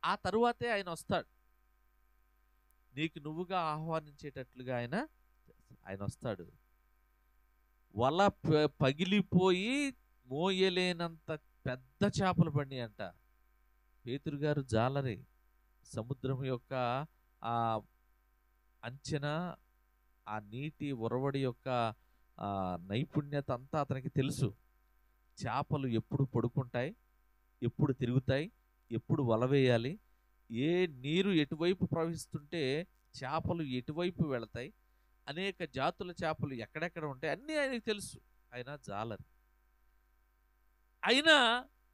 ఆ తరువాతే ఆయన వస్తాడు. నీకు నువ్వుగా ఆహ్వానించేటట్లుగా ఆయన వస్తాడు. వల పగిలిపోయి మోయలేనంత పెద్ద చేపలు పడినాయి అంట. పేతురు గారు జాలరి. సముద్రం యొక్క ఆ అంచనా, ఆ నీటి ఉరవడి యొక్క నైపుణ్యత అంతా అతనికి తెలుసు. చేపలు ఎప్పుడు పడుకుంటాయి, ఎప్పుడు తిరుగుతాయి, ఎప్పుడు వల వేయాలి, ఏ నీరు ఎటువైపు ప్రవహిస్తుంటే చేపలు ఎటువైపు వెళతాయి, అనేక జాతుల చేపలు ఎక్కడెక్కడ ఉంటాయి, అన్నీ ఆయనకు తెలుసు. ఆయన జాలరి.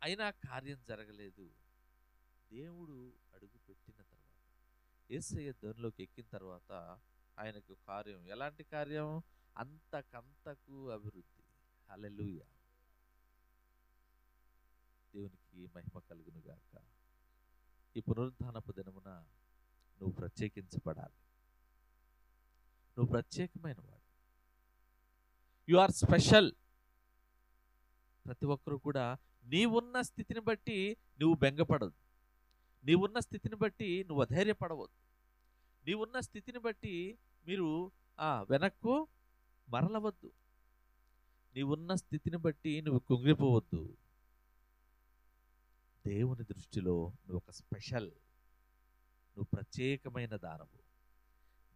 అయినా కార్యం జరగలేదు. దేవుడు అడుగు పెట్టిన తర్వాత, యేసయ్య ధోనిలోకి ఎక్కిన తర్వాత ఆయనకు కార్యం. ఎలాంటి కార్యం? అంతకంతకు అభివృద్ధి. హల్లెలూయా. దేవునికి మహిమ కలుగును గాక. ఈ పునరుద్ధానపు దినమున నువ్వు ప్రత్యేకించబడాలి. నువ్వు ప్రత్యేకమైన వాడు. You are special. ప్రతి ఒక్కరు కూడా నీవున్న స్థితిని బట్టి నువ్వు బెంగపడదు. నీవున్న స్థితిని బట్టి నువ్వు అధైర్యపడవద్దు. నీవున్న స్థితిని బట్టి మీరు వెనక్కు మరలవద్దు. నీవున్న స్థితిని బట్టి నువ్వు కుంగిపోవద్దు. దేవుని దృష్టిలో నువ్వు ఒక స్పెషల్, నువ్వు ప్రత్యేకమైన దానవు.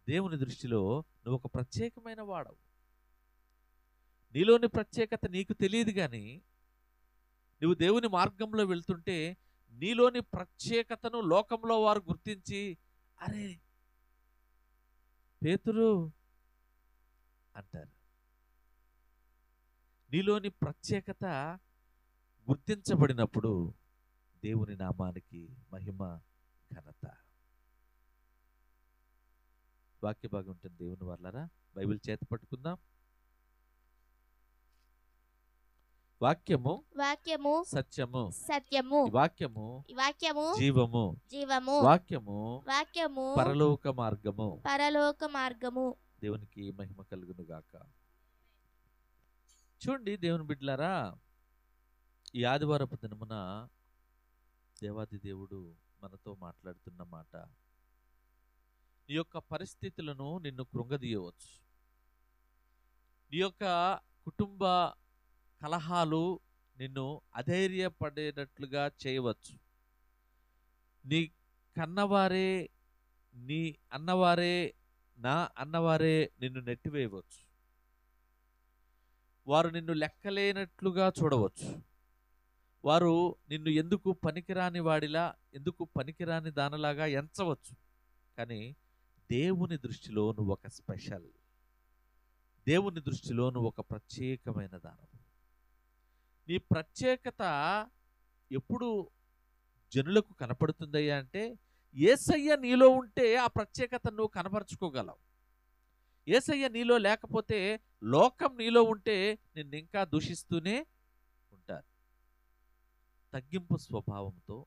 దేవుని దృష్టిలో నువ్వు ఒక ప్రత్యేకమైన వాడవు. నీలోని ప్రత్యేకత నీకు తెలియదు, కానీ నువ్వు దేవుని మార్గంలో వెళ్తుంటే నీలోని ప్రత్యేకతను లోకంలో వారు గుర్తించి, అరే పేతురు అంటారు. నీలోని ప్రత్యేకత గుర్తించబడినప్పుడు దేవుని నామానికి మహిమ, ఘనత. వాక్య భాగం ఉంటుంది. దేవుని వాళ్ళరా బైబిల్ చేత పట్టుకుందాం. వాక్యము వాక్యము సత్యము, సత్యము, వాక్యము వాక్యము జీవము, జీవము, వాక్యము వాక్యము పరలోక మార్గము. పరలోక మార్గము. దేవునికి మహిమ కలుగును గాక. చూడండి దేవుని బిడ్డలారా, ఈ ఆదివారపు దినమున దేవాది దేవుడు మనతో మాట్లాడుతున్న మాట, నీ యొక్క పరిస్థితులను నిన్ను కృంగదీయవచ్చు. నీ యొక్క కుటుంబ కలహాలు నిన్ను అధైర్యపడేటట్లుగా చేయవచ్చు. నీ కన్నవారే, నీ అన్నవారే, నా అన్నవారే నిన్ను నెట్టివేయవచ్చు. వారు నిన్ను లెక్కలేనట్లుగా చూడవచ్చు. వారు నిన్ను ఎందుకు పనికిరాని వాడిలా, ఎందుకు పనికిరాని దానిలాగా ఎంచవచ్చు. కానీ దేవుని దృష్టిలో నువ్వు ఒక స్పెషల్. దేవుని దృష్టిలో నువ్వు ఒక ప్రత్యేకమైన దానవు. నీ ప్రత్యేకత ఎప్పుడు జనులకు కనపడుతుందయ్యా అంటే, యేసయ్య నీలో ఉంటే ఆ ప్రత్యేకత నువ్వు కనపరుచుకోగలవు. యేసయ్య నీలో లేకపోతే, లోకం నీలో ఉంటే నిన్ను ఇంకా దూషిస్తూనే ఉంటారు. తగ్గింపు స్వభావంతో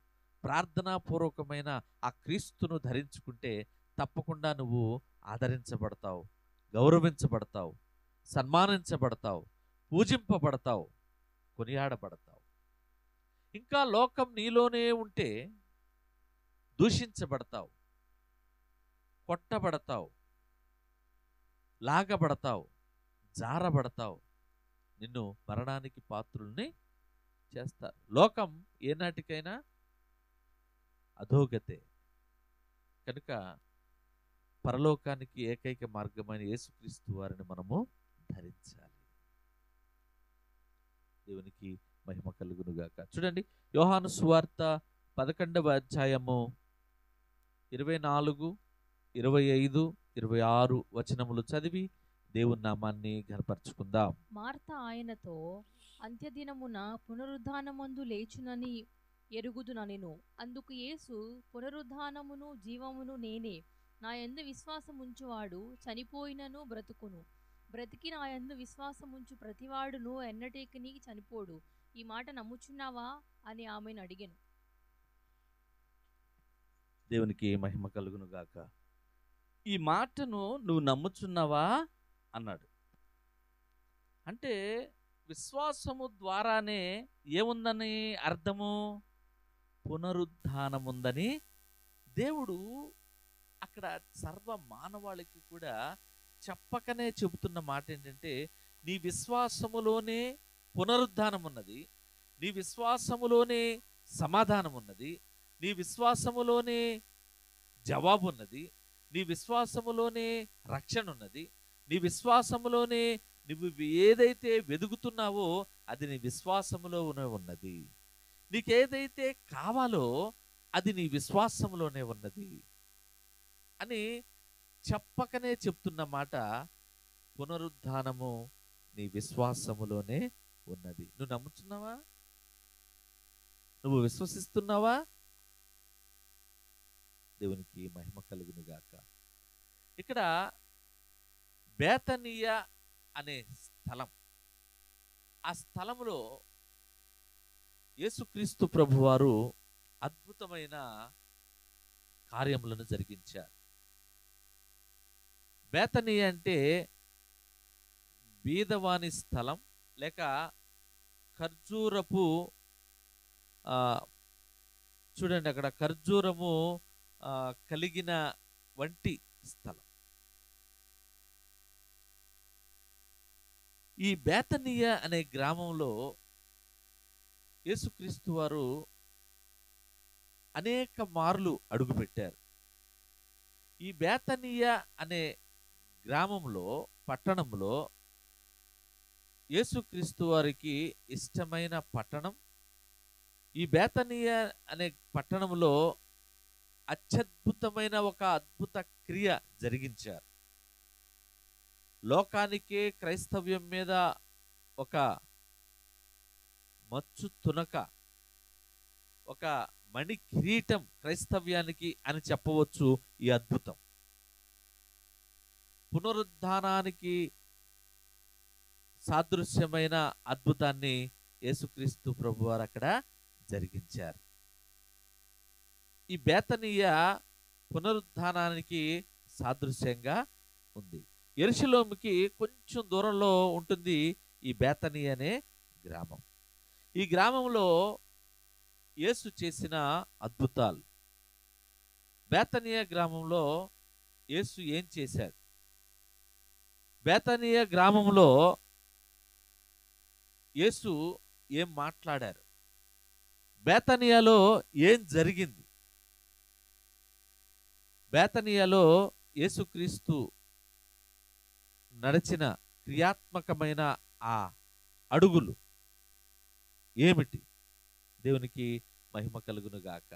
ప్రార్థనాపూర్వకమైన ఆ క్రీస్తును ధరించుకుంటే తప్పకుండా నువ్వు ఆదరించబడతావు, గౌరవించబడతావు, సన్మానించబడతావు, పూజింపబడతావు, కొనియాడబడతావు. ఇంకా లోకం నీలోనే ఉంటే దూషించబడతావు, కొట్టబడతావు, లాగబడతావు, జారబడతావు, నిన్ను మరణానికి పాత్రుల్ని చేస్తారు. లోకం ఏనాటికైనా అధోగతే. కనుక పరలోకానికి ఏకైక మార్గమైన యేసుక్రీస్తు వారిని మనము ధరించాలి. దేవునికి మహిమ కలుగునుగాక. చూడండి, యోహాను సువార్త 11వ అధ్యాయము 24, 25, 26 వచనములు చదివి దేవుని నామాన్ని ఘనపరచుకుందాం. మార్త ఆయనతో, అంత్యదినమున పునరుద్ధానమందు లేచునని ఎరుగుదుననెను. అందుకు యేసు, పునరుద్ధానమును జీవమును నేనే. నా యందు విశ్వాసముంచువాడు చనిపోయినను బ్రతుకును. బ్రతికి నా యందు విశ్వాసముంచు ప్రతివాడును ఎన్నటికిని చనిపోడు. ఈ మాట నమ్ముచున్నావా అని ఆమెను అడిగెను. దేవునికి మహిమ కలుగును గాక. ఈ మాటను నువ్వు నమ్ముచున్నావా అన్నాడు. అంటే విశ్వాసము ద్వారానే ఏముందని అర్థము? పునరుద్ధానముందని దేవుడు అక్కడ సర్వ మానవాళికి కూడా చెప్పకనే చెబుతున్న మాట ఏంటంటే, నీ విశ్వాసములోనే పునరుద్ధానం ఉన్నది, నీ విశ్వాసములోనే సమాధానం ఉన్నది, నీ విశ్వాసములోనే జవాబు ఉన్నది, నీ విశ్వాసములోనే రక్షణ ఉన్నది, నీ విశ్వాసములోనే నువ్వు ఏదైతే వెదుగుతున్నావో అది నీ విశ్వాసములోనే ఉన్నది. నీకేదైతే కావాలో అది నీ విశ్వాసములోనే ఉన్నది అని చెప్పకనే చెప్తున్న మాట, పునరుద్ధానము నీ విశ్వాసములోనే ఉన్నది. నువ్వు నమ్ముతున్నావా? నువ్వు విశ్వసిస్తున్నావా? దేవునికి మహిమ కలుగును గాక. ఇక్కడ బేతనీయ అనే స్థలం, ఆ స్థలములో యేసుక్రీస్తు ప్రభువారు అద్భుతమైన కార్యములను జరిగించారు. బేతనీయ అంటే బీదవాని స్థలం, లేక ఖర్జూరపు, చూడండి అక్కడ ఖర్జూరము కలిగిన వంటి స్థలం. ఈ బేతనీయ అనే గ్రామంలో యేసుక్రీస్తు వారు అనేక మార్లు అడుగుపెట్టారు. ఈ బేతనీయ అనే గ్రామంలో, పట్టణంలో యేసుక్రీస్తు వారికి ఇష్టమైన పట్టణం. ఈ బేతనీయ అనే పట్టణంలో అత్యద్భుతమైన ఒక అద్భుత క్రియ జరిగించారు. లోకానికే క్రైస్తవ్యం మీద ఒక మచ్చు తునక, ఒక మణి కిరీటం క్రైస్తవ్యానికి అని చెప్పవచ్చు. ఈ అద్భుతం పునరుద్ధానానికి సాదృశ్యమైన అద్భుతాన్ని యేసుక్రీస్తు ప్రభువారు అక్కడ జరిగించారు. ఈ బేతనీయ పునరుద్ధానానికి సాదృశ్యంగా ఉంది. యెరూషలేముకి కొంచెం దూరంలో ఉంటుంది ఈ బేతనీయ అనే గ్రామం. ఈ గ్రామంలో యేసు చేసిన అద్భుతాలు. బేతనీయ గ్రామంలో యేసు ఏం చేశారు? బేతనీయ గ్రామంలో యేసు ఏం మాట్లాడారు? బేతనీయలో ఏం జరిగింది? బేతనియాలో యేసుక్రీస్తు నడిచిన క్రియాత్మకమైన ఆ అడుగులు ఏమిటి? దేవునికి మహిమ కలుగును గాక.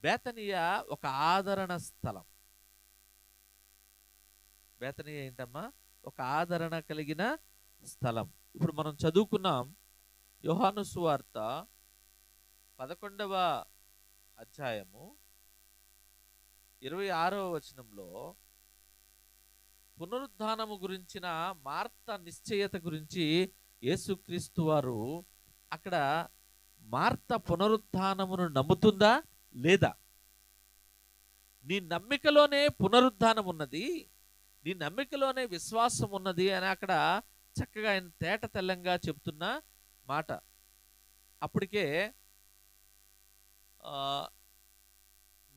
బేతనియా ఒక ఆదరణ స్థలం. బేతనియా ఏంటమ్మా? ఒక ఆదరణ కలిగిన స్థలం. ఇప్పుడు మనం చదువుకున్నాం యోహాను సువార్త 11వ అధ్యాయము 26వ వచనంలో పునరుద్ధానము గురించిన మార్త నిశ్చయత గురించి యేసుక్రీస్తు వారు అక్కడ మార్త పునరుద్ధానమును నమ్ముతుందా లేదా? నీ నమ్మికలోనే పునరుద్ధానం ఉన్నది, నీ నమ్మికలోనే విశ్వాసం ఉన్నది అని అక్కడ చక్కగా ఆయన తేట తెల్లంగా చెప్తున్న మాట. అప్పటికే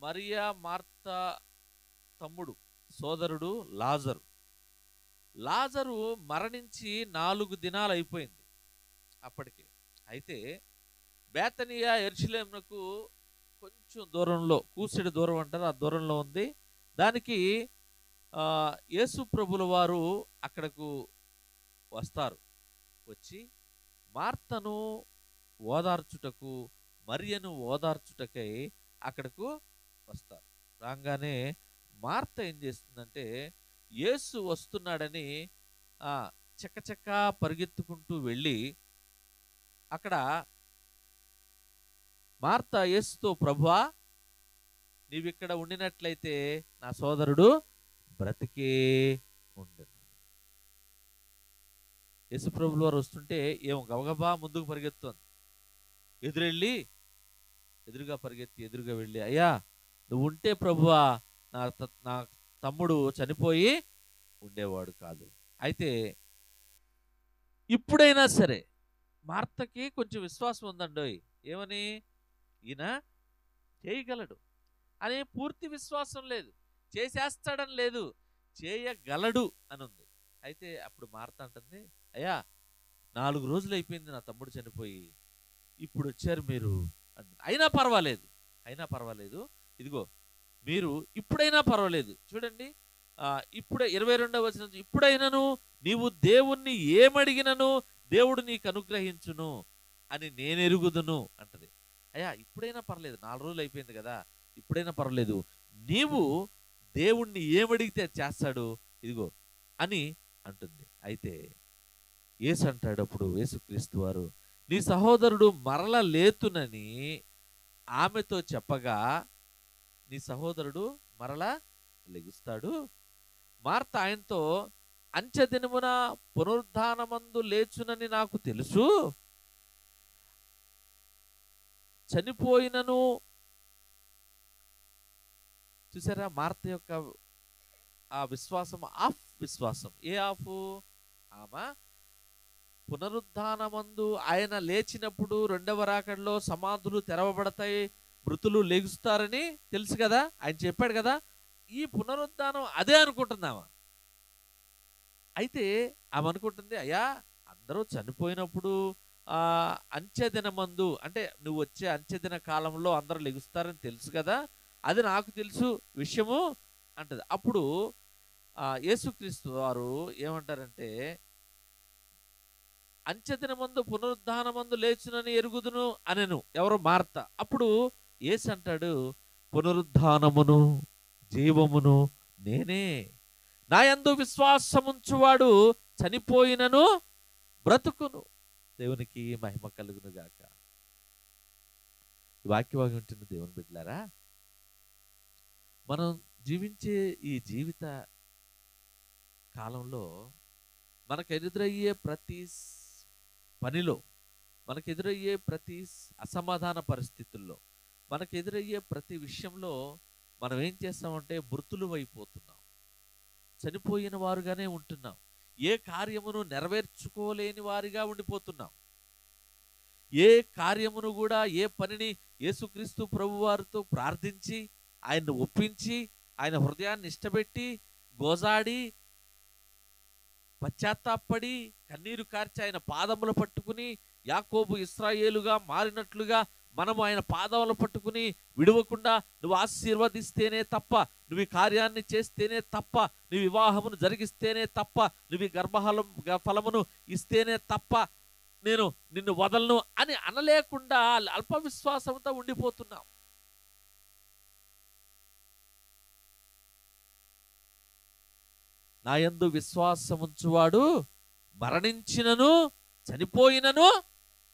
మరియా మార్త తమ్ముడు సోదరుడు లాజరు మరణించి 4 దినాలు అయిపోయింది అప్పటికే. అయితే బేతనియా యెరూషలేమునకు కొంచెం దూరంలో, కూసెడు దూరం అంటారు, ఆ దూరంలో ఉంది. దానికి యేసు ప్రభుల వారు అక్కడకు వస్తారు. వచ్చి మార్తను ఓదార్చుటకు, మరియను ఓదార్చుటకై అక్కడకు వస్తారు. రాగానే మార్త ఏం చేస్తుందంటే యేసు వస్తున్నాడని చక్కచక్క పరిగెత్తుకుంటూ వెళ్ళి అక్కడ మార్త యేసుతో, ప్రభువా నీవిక్కడ ఉండినట్లయితే నా సోదరుడు బ్రతికే ఉండను. యేసు ప్రభుల వారు వస్తుంటే ఏమో గబగబా ముందుకు పరిగెత్తుంది. ఎదురుగా పరిగెత్తి ఎదురుగా వెళ్ళి, అయ్యా నువ్వు ఉంటే ప్రభువా నా తమ్ముడు చనిపోయి ఉండేవాడు కాదు. అయితే ఇప్పుడైనా సరే మార్తకి కొంచెం విశ్వాసం ఉందండోయ్. ఏమని? ఈయన చేయగలడు అనే పూర్తి విశ్వాసం లేదు, చేసేస్తాడని లేదు, చేయగలడు అని ఉంది. అయితే అప్పుడు మార్త అంటుంది, అయ్యా 4 రోజులు అయిపోయింది నా తమ్ముడు చనిపోయి, ఇప్పుడు వచ్చారు మీరు అంటుంది. అయినా పర్వాలేదు, ఇదిగో మీరు ఇప్పుడైనా పర్వాలేదు. చూడండి, ఇప్పుడే 22వ వచనం, ఇప్పుడైనను నీవు దేవుణ్ణి ఏమడిగినను దేవుడు నీకు అనుగ్రహించును అని నేనెరుగుదును అంటది. అయ్యా ఇప్పుడైనా పర్లేదు, 4 రోజులు అయిపోయింది కదా, ఇప్పుడైనా పర్వాలేదు, నీవు దేవుణ్ణి ఏమడిగితే చేస్తాడు ఇదిగో అని అంటుంది. అయితే యేసు అంటాడు అప్పుడు, యేసుక్రీస్తు వారు, నీ సహోదరుడు మరల లేతునని ఆమెతో చెప్పగా, నీ సహోదరుడు మరలా లెగుస్తాడు. మార్త ఆయనతో, అంచెదినమున పునరుద్ధానమందు లేచునని నాకు తెలుసు, చనిపోయినను. చూసారా మార్త యొక్క ఆ విశ్వాసం, విశ్వాసం. ఏ ఆఫ్? ఆమె పునరుద్ధానమందు ఆయన లేచినప్పుడు 2వ రాకడలో సమాధులు తెరవబడతాయి, మృతులు లెగుస్తారని తెలుసు కదా, ఆయన చెప్పాడు కదా. ఈ పునరుద్ధానం అదే అనుకుంటుందామా. అయితే ఆమె అనుకుంటుంది, అయ్యా అందరూ చనిపోయినప్పుడు అంచెదినమందు, అంటే నువ్వు వచ్చే అంచెదిన కాలంలో అందరూ లెగుస్తారని తెలుసు కదా, అది నాకు తెలుసు విషయము అంటది. అప్పుడు యేసుక్రీస్తు వారు ఏమంటారంటే, అంచెదినమందు పునరుద్ధానమందు లేచునని ఎరుగుదును అనెను. ఎవరు? మార్త. అప్పుడు యేసు అంటాడు, పునరుద్ధానమును జీవమును నేనే, నా యందు విశ్వాసముంచువాడు చనిపోయినను బ్రతుకును. దేవునికి మహిమ కలుగును గాక. వాక్యవాగి ఉంటున్న దేవుని బిడ్డలారా, మనం జీవించే ఈ జీవిత కాలంలో మనకు ఎదురయ్యే ప్రతి పనిలో, మనకు ఎదురయ్యే ప్రతి అసమాధాన పరిస్థితుల్లో, మనకు ఎదురయ్యే ప్రతి విషయంలో మనం ఏం చేస్తామంటే మృతులు అయిపోతున్నాం, చనిపోయిన వారుగానే ఉంటున్నాం, ఏ కార్యమును నెరవేర్చుకోలేని వారిగా ఉండిపోతున్నాం. ఏ కార్యమును కూడా, ఏ పనిని యేసుక్రీస్తు ప్రభువారితో ప్రార్థించి ఆయన్ని ఒప్పించి ఆయన హృదయాన్ని ఇష్టపెట్టి గోజాడి పశ్చాత్తాపడి కన్నీరు కార్చి ఆయన పాదములు పట్టుకుని యాకోబు ఇశ్రాయేలుగా మారినట్లుగా మనము ఆయన పాదములు పట్టుకుని విడవకుండా నువ్వు ఆశీర్వదిస్తేనే తప్ప, నువ్వు ఈ కార్యాన్ని చేస్తేనే తప్ప, నువ్వు వివాహమును జరిగిస్తేనే తప్ప, నువ్వు ఈ ఫలమును ఇస్తేనే తప్ప నేను నిన్ను వదలను అని అనలేకుండా అల్ప విశ్వాసంతో ఉండిపోతున్నావు. నా యందు విశ్వాసముంచువాడు మరణించినను చనిపోయినను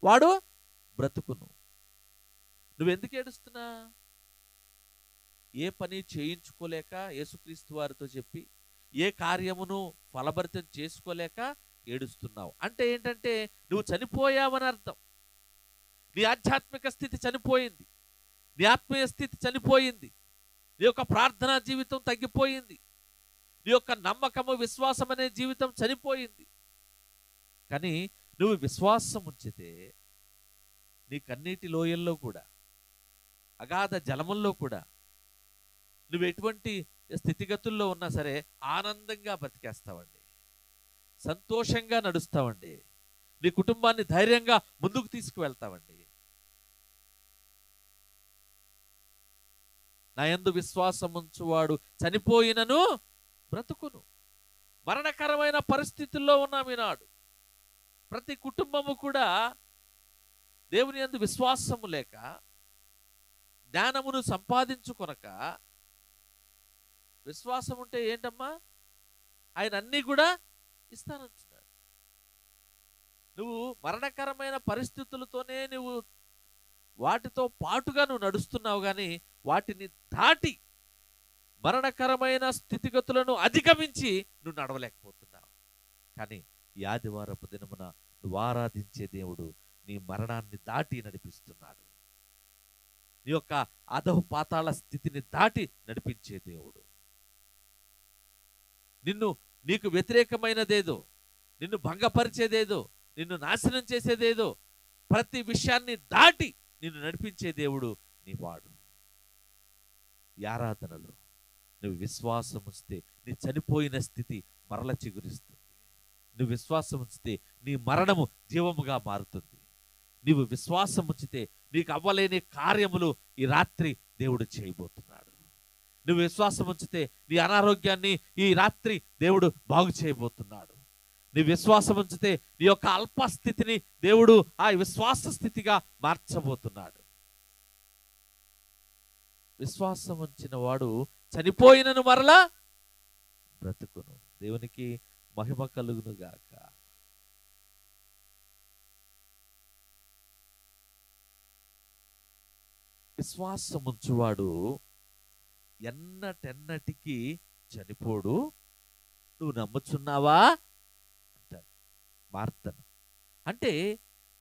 వాడు బ్రతుకును. నువ్వెందుకు ఏడుస్తున్నా? ఏ పని చేయించుకోలేక యేసుక్రీస్తు వారితో చెప్పి ఏ కార్యమును ఫలభరితం చేసుకోలేక ఏడుస్తున్నావు. అంటే ఏంటంటే నువ్వు చనిపోయావని అర్థం. నీ ఆధ్యాత్మిక స్థితి చనిపోయింది, నీ ఆత్మీయ స్థితి చనిపోయింది, నీ యొక్క ప్రార్థనా జీవితం తగ్గిపోయింది, నీ యొక్క నమ్మకము విశ్వాసం అనే జీవితం చనిపోయింది. కానీ నువ్వు విశ్వాసం ఉంచితే నీ కన్నీటి లోయల్లో కూడా, అగాధ జలముల్లో కూడా, నువ్వు ఎటువంటి స్థితిగతుల్లో ఉన్నా సరే ఆనందంగా బతికేస్తావండి, సంతోషంగా నడుస్తావండి, నీ కుటుంబాన్ని ధైర్యంగా ముందుకు తీసుకువెళ్తావండి. నా యందు విశ్వాసం ఉంచువాడు చనిపోయినను బ్రతుకును. మరణకరమైన పరిస్థితుల్లో ఉన్నాం ఈనాడు. ప్రతి కుటుంబము కూడా దేవుని యందు విశ్వాసము లేక, జ్ఞానమును సంపాదించుకొనక, విశ్వాసం ఉంటే ఏంటమ్మా ఆయన అన్నీ కూడా ఇస్తానంటున్నాడు. నువ్వు మరణకరమైన పరిస్థితులతోనే నువ్వు వాటితో పాటుగా నువ్వు నడుస్తున్నావు, కానీ వాటిని దాటి మరణకరమైన స్థితిగతులను అధిగమించి నువ్వు నడవలేకపోతున్నావు. కానీ ఈ ఆదివారపు దినమున నువ్వు ఆరాధించే దేవుడు నీ మరణాన్ని దాటి నడిపిస్తున్నాడు. నీ యొక్క అధః పాతాళ స్థితిని దాటి నడిపించే దేవుడు. నీకు వ్యతిరేకమైనదేదో, నిన్ను భంగపరిచేదేదో, నిన్ను నాశనం చేసేదేదో, ప్రతి విషయాన్ని దాటి నిన్ను నడిపించే దేవుడు నీ వాడు. ఈ ఆరాధనలో నువ్వు విశ్వాసం ఉంచితే నీ చనిపోయిన స్థితి మరల చిగురిస్తుంది. నువ్వు విశ్వాసం ఉంచితే నీ మరణము జీవముగా మారుతుంది. నీవు విశ్వాసం ఉంచితే నీకు అవ్వలేని కార్యములు ఈ రాత్రి దేవుడు చేయబోతున్నాడు. నువ్వు విశ్వాసం ఉంచితే నీ అనారోగ్యాన్ని ఈ రాత్రి దేవుడు బాగు చేయబోతున్నాడు. నీ విశ్వాసం ఉంచితే నీ యొక్క అల్పస్థితిని దేవుడు ఆ విశ్వాస స్థితిగా మార్చబోతున్నాడు. విశ్వాసం ఉంచిన వాడు చనిపోయినను మరలా బ్రతుకును. దేవునికి మహిమ కలుగును గాక. విశ్వాసం ఉంచువాడు ఎన్నటెన్నటికి చనిపోడు. నువ్వు నమ్ముచున్నావా అంటాడు మార్తను. అంటే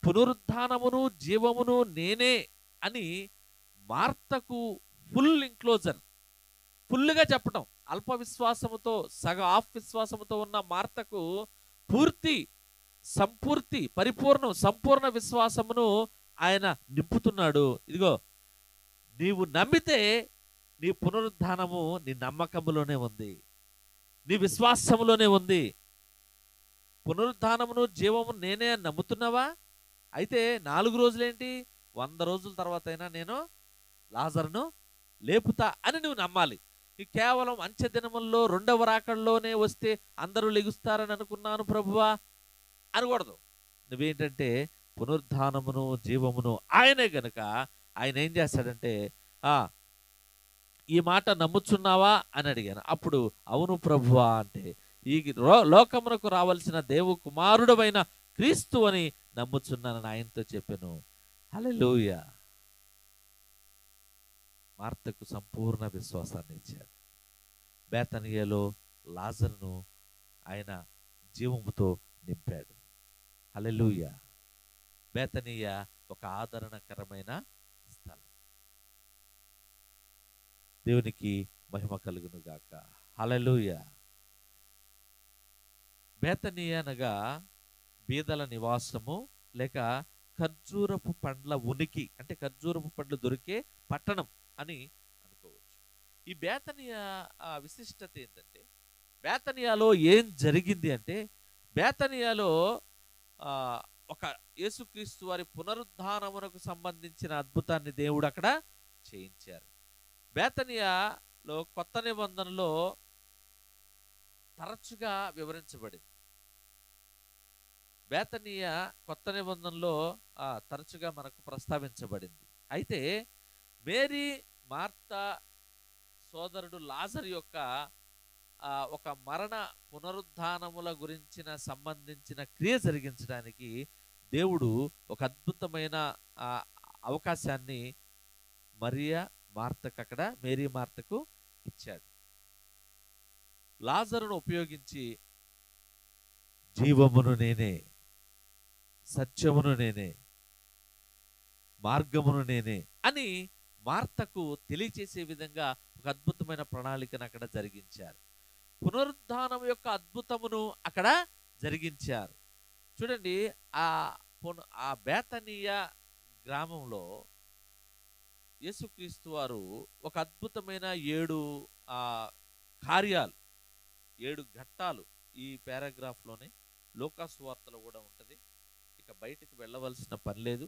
పునరుద్ధానమును జీవమును నేనే అని మార్తకు ఫుల్ ఇంక్లోజర్, ఫుల్గా చెప్పడం. అల్ప విశ్వాసముతో సగం ఆఫ్ విశ్వాసముతో ఉన్న మార్తకు పూర్తి, సంపూర్తి, పరిపూర్ణం, సంపూర్ణ విశ్వాసమును ఆయన నింపుతున్నాడు. ఇదిగో నీవు నమ్మితే నీ పునరుద్ధానము నీ నమ్మకములోనే ఉంది, నీ విశ్వాసములోనే ఉంది. పునరుద్ధానమును జీవము నేనే నమ్ముతున్నావా? అయితే 4 రోజులేంటి, 100 రోజుల తర్వాత అయినా నేను లాజరును లేపుతా అని నువ్వు నమ్మాలి. కేవలం అంచె దినముల్లో 2వ రాకడలోనే వస్తే అందరూ లెగుస్తారని అనుకున్నాను ప్రభువా అనకూడదు. నువ్వేంటంటే పునరుద్ధానమును జీవమును ఆయనే గనుక ఆయన ఏం చేస్తాడంటే, ఈ మాట నమ్ముచున్నావా అని అడిగాను. అప్పుడు అవును ప్రభువా అంటే, ఈ లోకమునకు రావాల్సిన దేవు కుమారుడమైన క్రీస్తు అని నమ్ముచున్నానని ఆయనతో చెప్పాను. హల్లెలూయా. మార్తకు సంపూర్ణ విశ్వాసాన్ని ఇచ్చాడు. బేతనియలో లాజరును ఆయన జీవముతో నింపాడు. హల్లెలూయా. బేతనియ ఒక ఆదరణకరమైన స్థలం. దేవునికి మహిమ కలుగును గాక. హల్లెలూయా. బేతనియ అనగా బీదల నివాసము లేక ఖర్జూరపు పండ్ల ఉనికి, అంటే ఖర్జూరపు పండ్లు దొరికే పట్టణం అని అనుకోవచ్చు. ఈ బేతనియా విశిష్టత ఏంటంటే, బేతనియాలో ఏం జరిగింది అంటే, బేతనియాలో ఆ, ఒక యేసుక్రీస్తు వారి పునరుద్ధానమునకు సంబంధించిన అద్భుతాన్ని దేవుడు అక్కడ చేయించారు. బేతనియాలో కొత్త నిబంధనలో తరచుగా వివరించబడింది. బేతనియా కొత్త నిబంధనలో తరచుగా మనకు ప్రస్తావించబడింది. అయితే మేరీ మార్తా సోదరుడు లాజరు యొక్క ఒక మరణ పునరుద్ధానముల గురించిన సంబంధించిన క్రియ జరిగించడానికి దేవుడు ఒక అద్భుతమైన అవకాశాన్ని మేరీ మార్తకు ఇచ్చాడు. లాజరును ఉపయోగించి జీవమును నేనే, సత్యమును నేనే, మార్గమును నేనే అని మార్తకు తెలియచేసే విధంగా ఒక అద్భుతమైన ప్రణాళికను అక్కడ జరిగించారు. పునరుద్ధానం యొక్క అద్భుతమును అక్కడ జరిగించారు. చూడండి, ఆ బేతనియా గ్రామంలో యేసుక్రీస్తు వారు ఒక అద్భుతమైన 7 కార్యాలు, 7 ఘట్టాలు ఈ పారాగ్రాఫ్లోనే లూకాసు వార్తలో కూడా ఉంటుంది. ఇక బయటికి వెళ్ళవలసిన పని లేదు,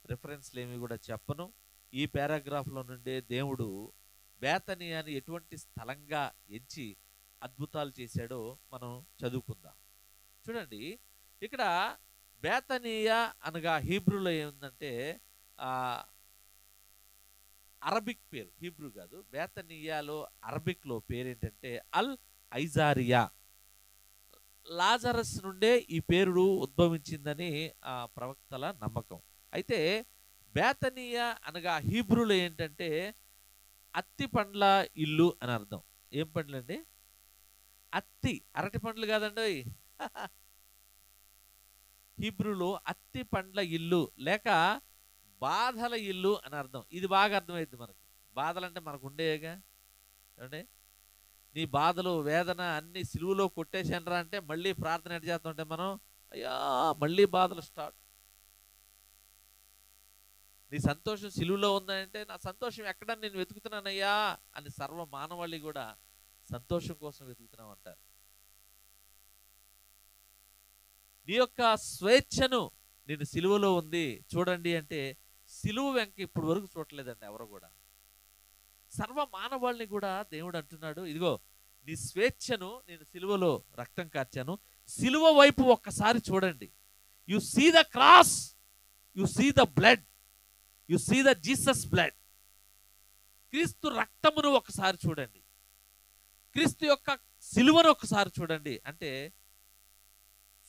రిఫరెన్స్లు ఏమి కూడా చెప్పను. ఈ పారాగ్రాఫ్లో నుండే దేవుడు బేతనియాని ఎటువంటి స్థలంగా ఎంచి అద్భుతాలు చేశాడో మనం చదువుకుందాం. చూడండి, ఇక్కడ బేతనియా అనగా హీబ్రూలో ఏముందంటే అరబిక్ పేరు, హీబ్రూ కాదు. బేతనియాలో అరబిక్లో పేరు ఏంటంటే అల్ ఐజారియా. లాజరస్ నుండే ఈ పేరు ఉద్భవించిందని ప్రవక్తల నమ్మకం. అయితే బేతనియా అనగా హీబ్రూలో ఏంటంటే అత్తి పండ్ల ఇల్లు అని అర్థం. ఏం పండ్లండి? అత్తి, అరటి పండ్లు కాదండి. హీబ్రూలో అత్తి పండ్ల ఇల్లు లేక బాధల ఇల్లు అని అర్థం. ఇది బాగా అర్థమైంది మనకి. బాధలంటే మనకు ఉండేగా ఏమండి? నీ బాధలు వేదన అన్ని సిలువలో కొట్టేసానరా అంటే మళ్ళీ ప్రార్థన ఎట్ట చేస్తుంటే మనం, అయ్యా మళ్ళీ బాధలు స్టార్ట్. నీ సంతోషం సిలువలో ఉందంటే నా సంతోషం ఎక్కడ నేను వెతుకుతున్నానయ్యా అని సర్వ మానవాళి కూడా సంతోషం కోసం వెతుకుతున్నాం అంటారు. నీ యొక్క స్వేచ్ఛను నేను సిలువలో ఉంది చూడండి అంటే సిలువ వెంక ఇప్పుడు వరకు చూడలేదండి ఎవరు కూడా. సర్వ మానవాళ్ళని కూడా దేవుడు అంటున్నాడు, ఇదిగో నీ స్వేచ్ఛను నేను సిలువలో రక్తం కార్చాను, సిలువ వైపు ఒక్కసారి చూడండి. You see the cross, you see the blood, you see the Jesus blood. క్రీస్తు రక్తమును ఒకసారి చూడండి, క్రీస్తు యొక్క సిలువను ఒకసారి చూడండి అంటే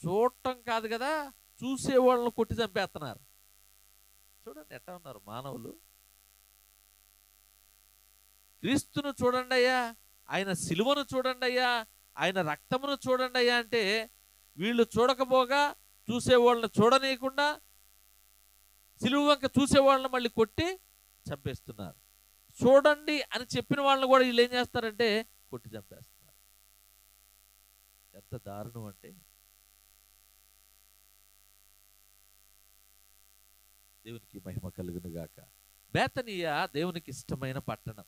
చూడటం కాదు కదా, చూసే వాళ్ళను కొట్టి చంపేస్తున్నారు. చూడండి ఎట్లా ఉన్నారు మానవులు. క్రీస్తును చూడండి అయ్యా, ఆయన సిలువను చూడండి అయ్యా, ఆయన రక్తమును చూడండి అయ్యా అంటే వీళ్ళు చూడకపోగా చూసేవాళ్ళని చూడనీయకుండా సిలువ వంక చూసేవాళ్ళని మళ్ళీ కొట్టి చంపేస్తున్నారు. చూడండి అని చెప్పిన వాళ్ళని కూడా వీళ్ళు ఏం చేస్తారంటే కొట్టి చంపేస్తున్నారు. ఎంత దారుణం అంటే. దేవునికి మహిమ కలుగును గాక. బేతనియా దేవునికి ఇష్టమైన పట్టణం.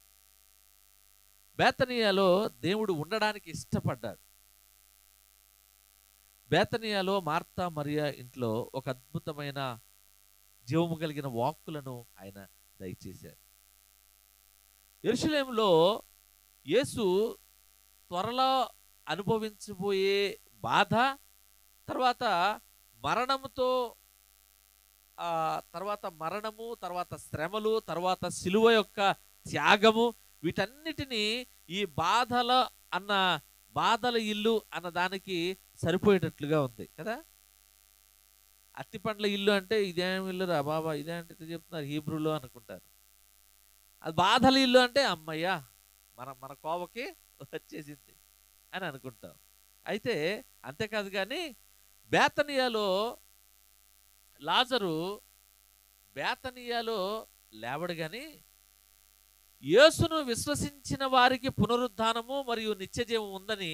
బేతనియాలో దేవుడు ఉండడానికి ఇష్టపడ్డాడు. బేతనియాలో మార్తా మరియా ఇంట్లో ఒక అద్భుతమైన జీవము కలిగిన వాక్కులను ఆయన దయచేశారు. యెరూషలేములో యేసు త్వరలో అనుభవించబోయే బాధ, తర్వాత మరణము, తర్వాత శ్రమలు, తర్వాత సిలువ యొక్క త్యాగము, వీటన్నిటినీ ఈ బాధల ఇల్లు అన్న దానికి సరిపోయేటట్లుగా ఉంది కదా. అత్తి పండ్ల ఇల్లు అంటే ఇదేం ఇల్లు రా బాబా, ఇదేంటి చెప్తున్నారు హీబ్రూలో అనుకుంటారు. అది బాధల ఇల్లు అంటే అమ్మయ్యా మన కోవకి వచ్చేసింది అని అనుకుంటాం. అయితే అంతేకాదు కానీ బేతనియాలో లాజరు బేతనియాలో లేవడు కానీ యేసును విశ్వసించిన వారికి పునరుద్ధానము మరియు నిత్యజీవం ఉందని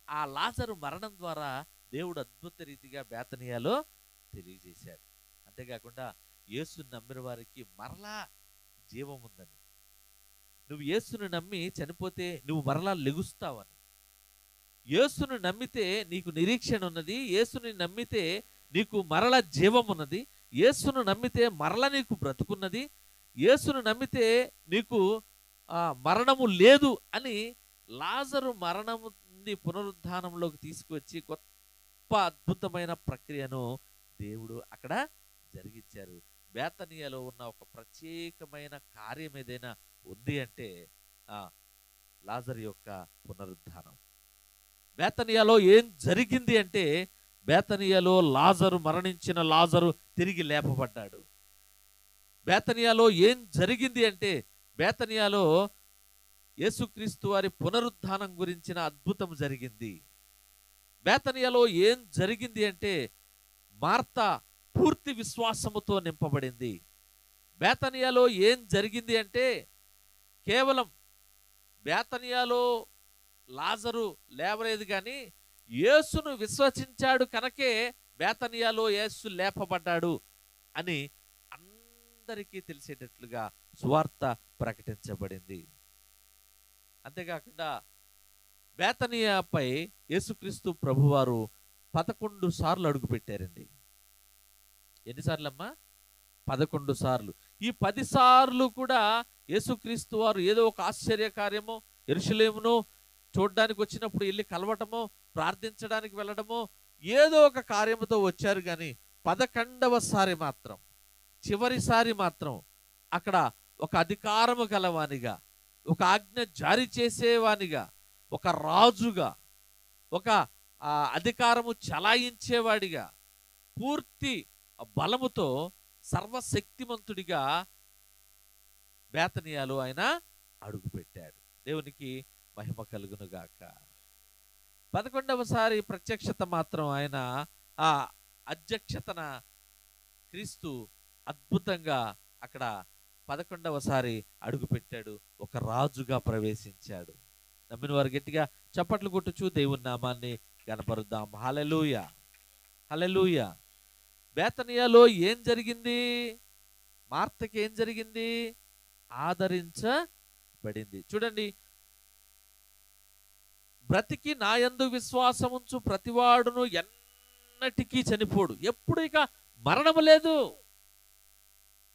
ఆ లాజరు మరణం ద్వారా దేవుడు అద్భుత రీతిగా బేతనియాలో తెలియజేశాడు. అంతేకాకుండా యేసును నమ్మిన వారికి మరలా జీవం ఉందని, నువ్వు యేసును నమ్మి చనిపోతే నువ్వు మరలా లెగుస్తావని, యేసును నమ్మితే నీకు నిరీక్షణ ఉన్నది. యేసుని నమ్మితే నీకు మరల జీవం ఉన్నది. యేసును నమ్మితే మరల నీకు బ్రతుకున్నది. యేసును నమ్మితే నీకు మరణము లేదు అని లాజరు మరణము నుండి పునరుద్ధానంలోకి తీసుకువచ్చి గొప్ప అద్భుతమైన ప్రక్రియను దేవుడు అక్కడ జరిగించారు. బేతనియలో ఉన్న ఒక ప్రత్యేకమైన కార్యం ఏదైనా ఉంది అంటే లాజరు యొక్క పునరుద్ధానం. బేతనియాలో ఏం జరిగింది అంటే, బేతనియాలో లాజరు, మరణించిన లాజరు తిరిగి లేపబడ్డాడు. బేతనియాలో ఏం జరిగింది అంటే, బేతనియాలో యేసుక్రీస్తు వారి పునరుద్ధానం గురించిన అద్భుతం జరిగింది. బేతనియాలో ఏం జరిగింది అంటే, మార్త పూర్తి విశ్వాసముతో నింపబడింది. బేతనియాలో ఏం జరిగింది అంటే, కేవలం బేతనియాలో లాజరు లేవలేదు కానీ యేసును విశ్వసించాడు కనుకే బేతనియాలో యేసు లేపబడ్డాడు అని అందరికీ తెలిసేటట్లుగా సువార్త ప్రకటించబడింది. అంతేకాకుండా బేతనియాపై యేసుక్రీస్తు ప్రభువారు 11 సార్లు అడుగుపెట్టారండి. ఎన్నిసార్లమ్మా? 11 సార్లు. ఈ 10 సార్లు కూడా యేసుక్రీస్తు వారు ఏదో ఒక ఆశ్చర్య కార్యము, యెరూషలేమును చూడడానికి వచ్చినప్పుడు వెళ్ళి కలవటమో, ప్రార్థించడానికి వెళ్ళడమో, ఏదో ఒక కార్యముతో వచ్చారు. కానీ 11వ సారి మాత్రం, చివరిసారి మాత్రం అక్కడ ఒక అధికారము గలవానిగా, ఒక ఆజ్ఞ జారీ చేసేవానిగా, ఒక రాజుగా, ఒక అధికారము చలాయించేవాడిగా, పూర్తి బలముతో సర్వశక్తిమంతుడిగా బేతనియాలో ఆయన అడుగుపెట్టాడు. దేవునికి మహిమ కలుగునుగాక. 11వ సారి ప్రత్యక్షత మాత్రం ఆయన ఆ అధ్యక్షతన క్రీస్తు అద్భుతంగా అక్కడ 11వ సారి అడుగుపెట్టాడు. ఒక రాజుగా ప్రవేశించాడు. నమ్మిన వారు గట్టిగా చప్పట్లు కొట్టుచు దేవుని నామాన్ని గణపరుద్దాం. హల్లెలూయా, హల్లెలూయా. బేతనియాలో ఏం జరిగింది? మార్తకి ఏం జరిగింది? ఆదరించబడింది. చూడండి, బ్రతికి నాయందు విశ్వాసముంచు ప్రతివాడును ఎన్నటికీ చనిపోడు. ఎప్పుడు ఇక మరణము లేదు.